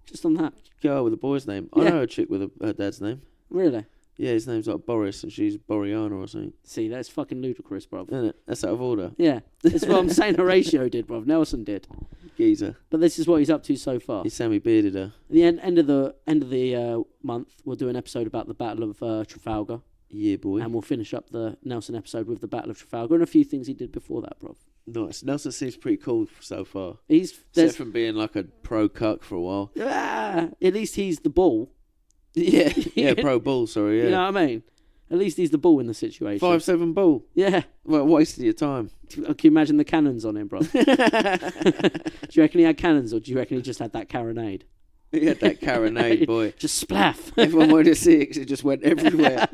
Just on that. go with a boy's name. I Yeah. know a chick with her dad's name. Really? Yeah, his name's like Boris and she's Boriana or something. See, that's fucking ludicrous, bruv. Isn't it? That's out of order. Yeah. That's what I'm saying Horatio did, bruv. Nelson did. Geezer. But this is what he's up to so far. He Sammy bearded her. At the end of the month, we'll do an episode about the Battle of Trafalgar. Yeah, boy. And we'll finish up the Nelson episode with the Battle of Trafalgar and a few things he did before that, bruv. Nice. Nelson seems pretty cool so far. Except Except from being like a pro cuck for a while. at least he's the bull. Yeah. Yeah, pro bull, sorry, yeah. You know what I mean? At least he's the bull in the situation. 5'7" bull. Yeah. Well, wasted your time. Can you imagine the cannons on him, bro? Do you reckon he had cannons, or do you reckon he just had that carronade? He had that carronade, boy. Just splaff. Everyone wanted to see it 'cause it just went everywhere.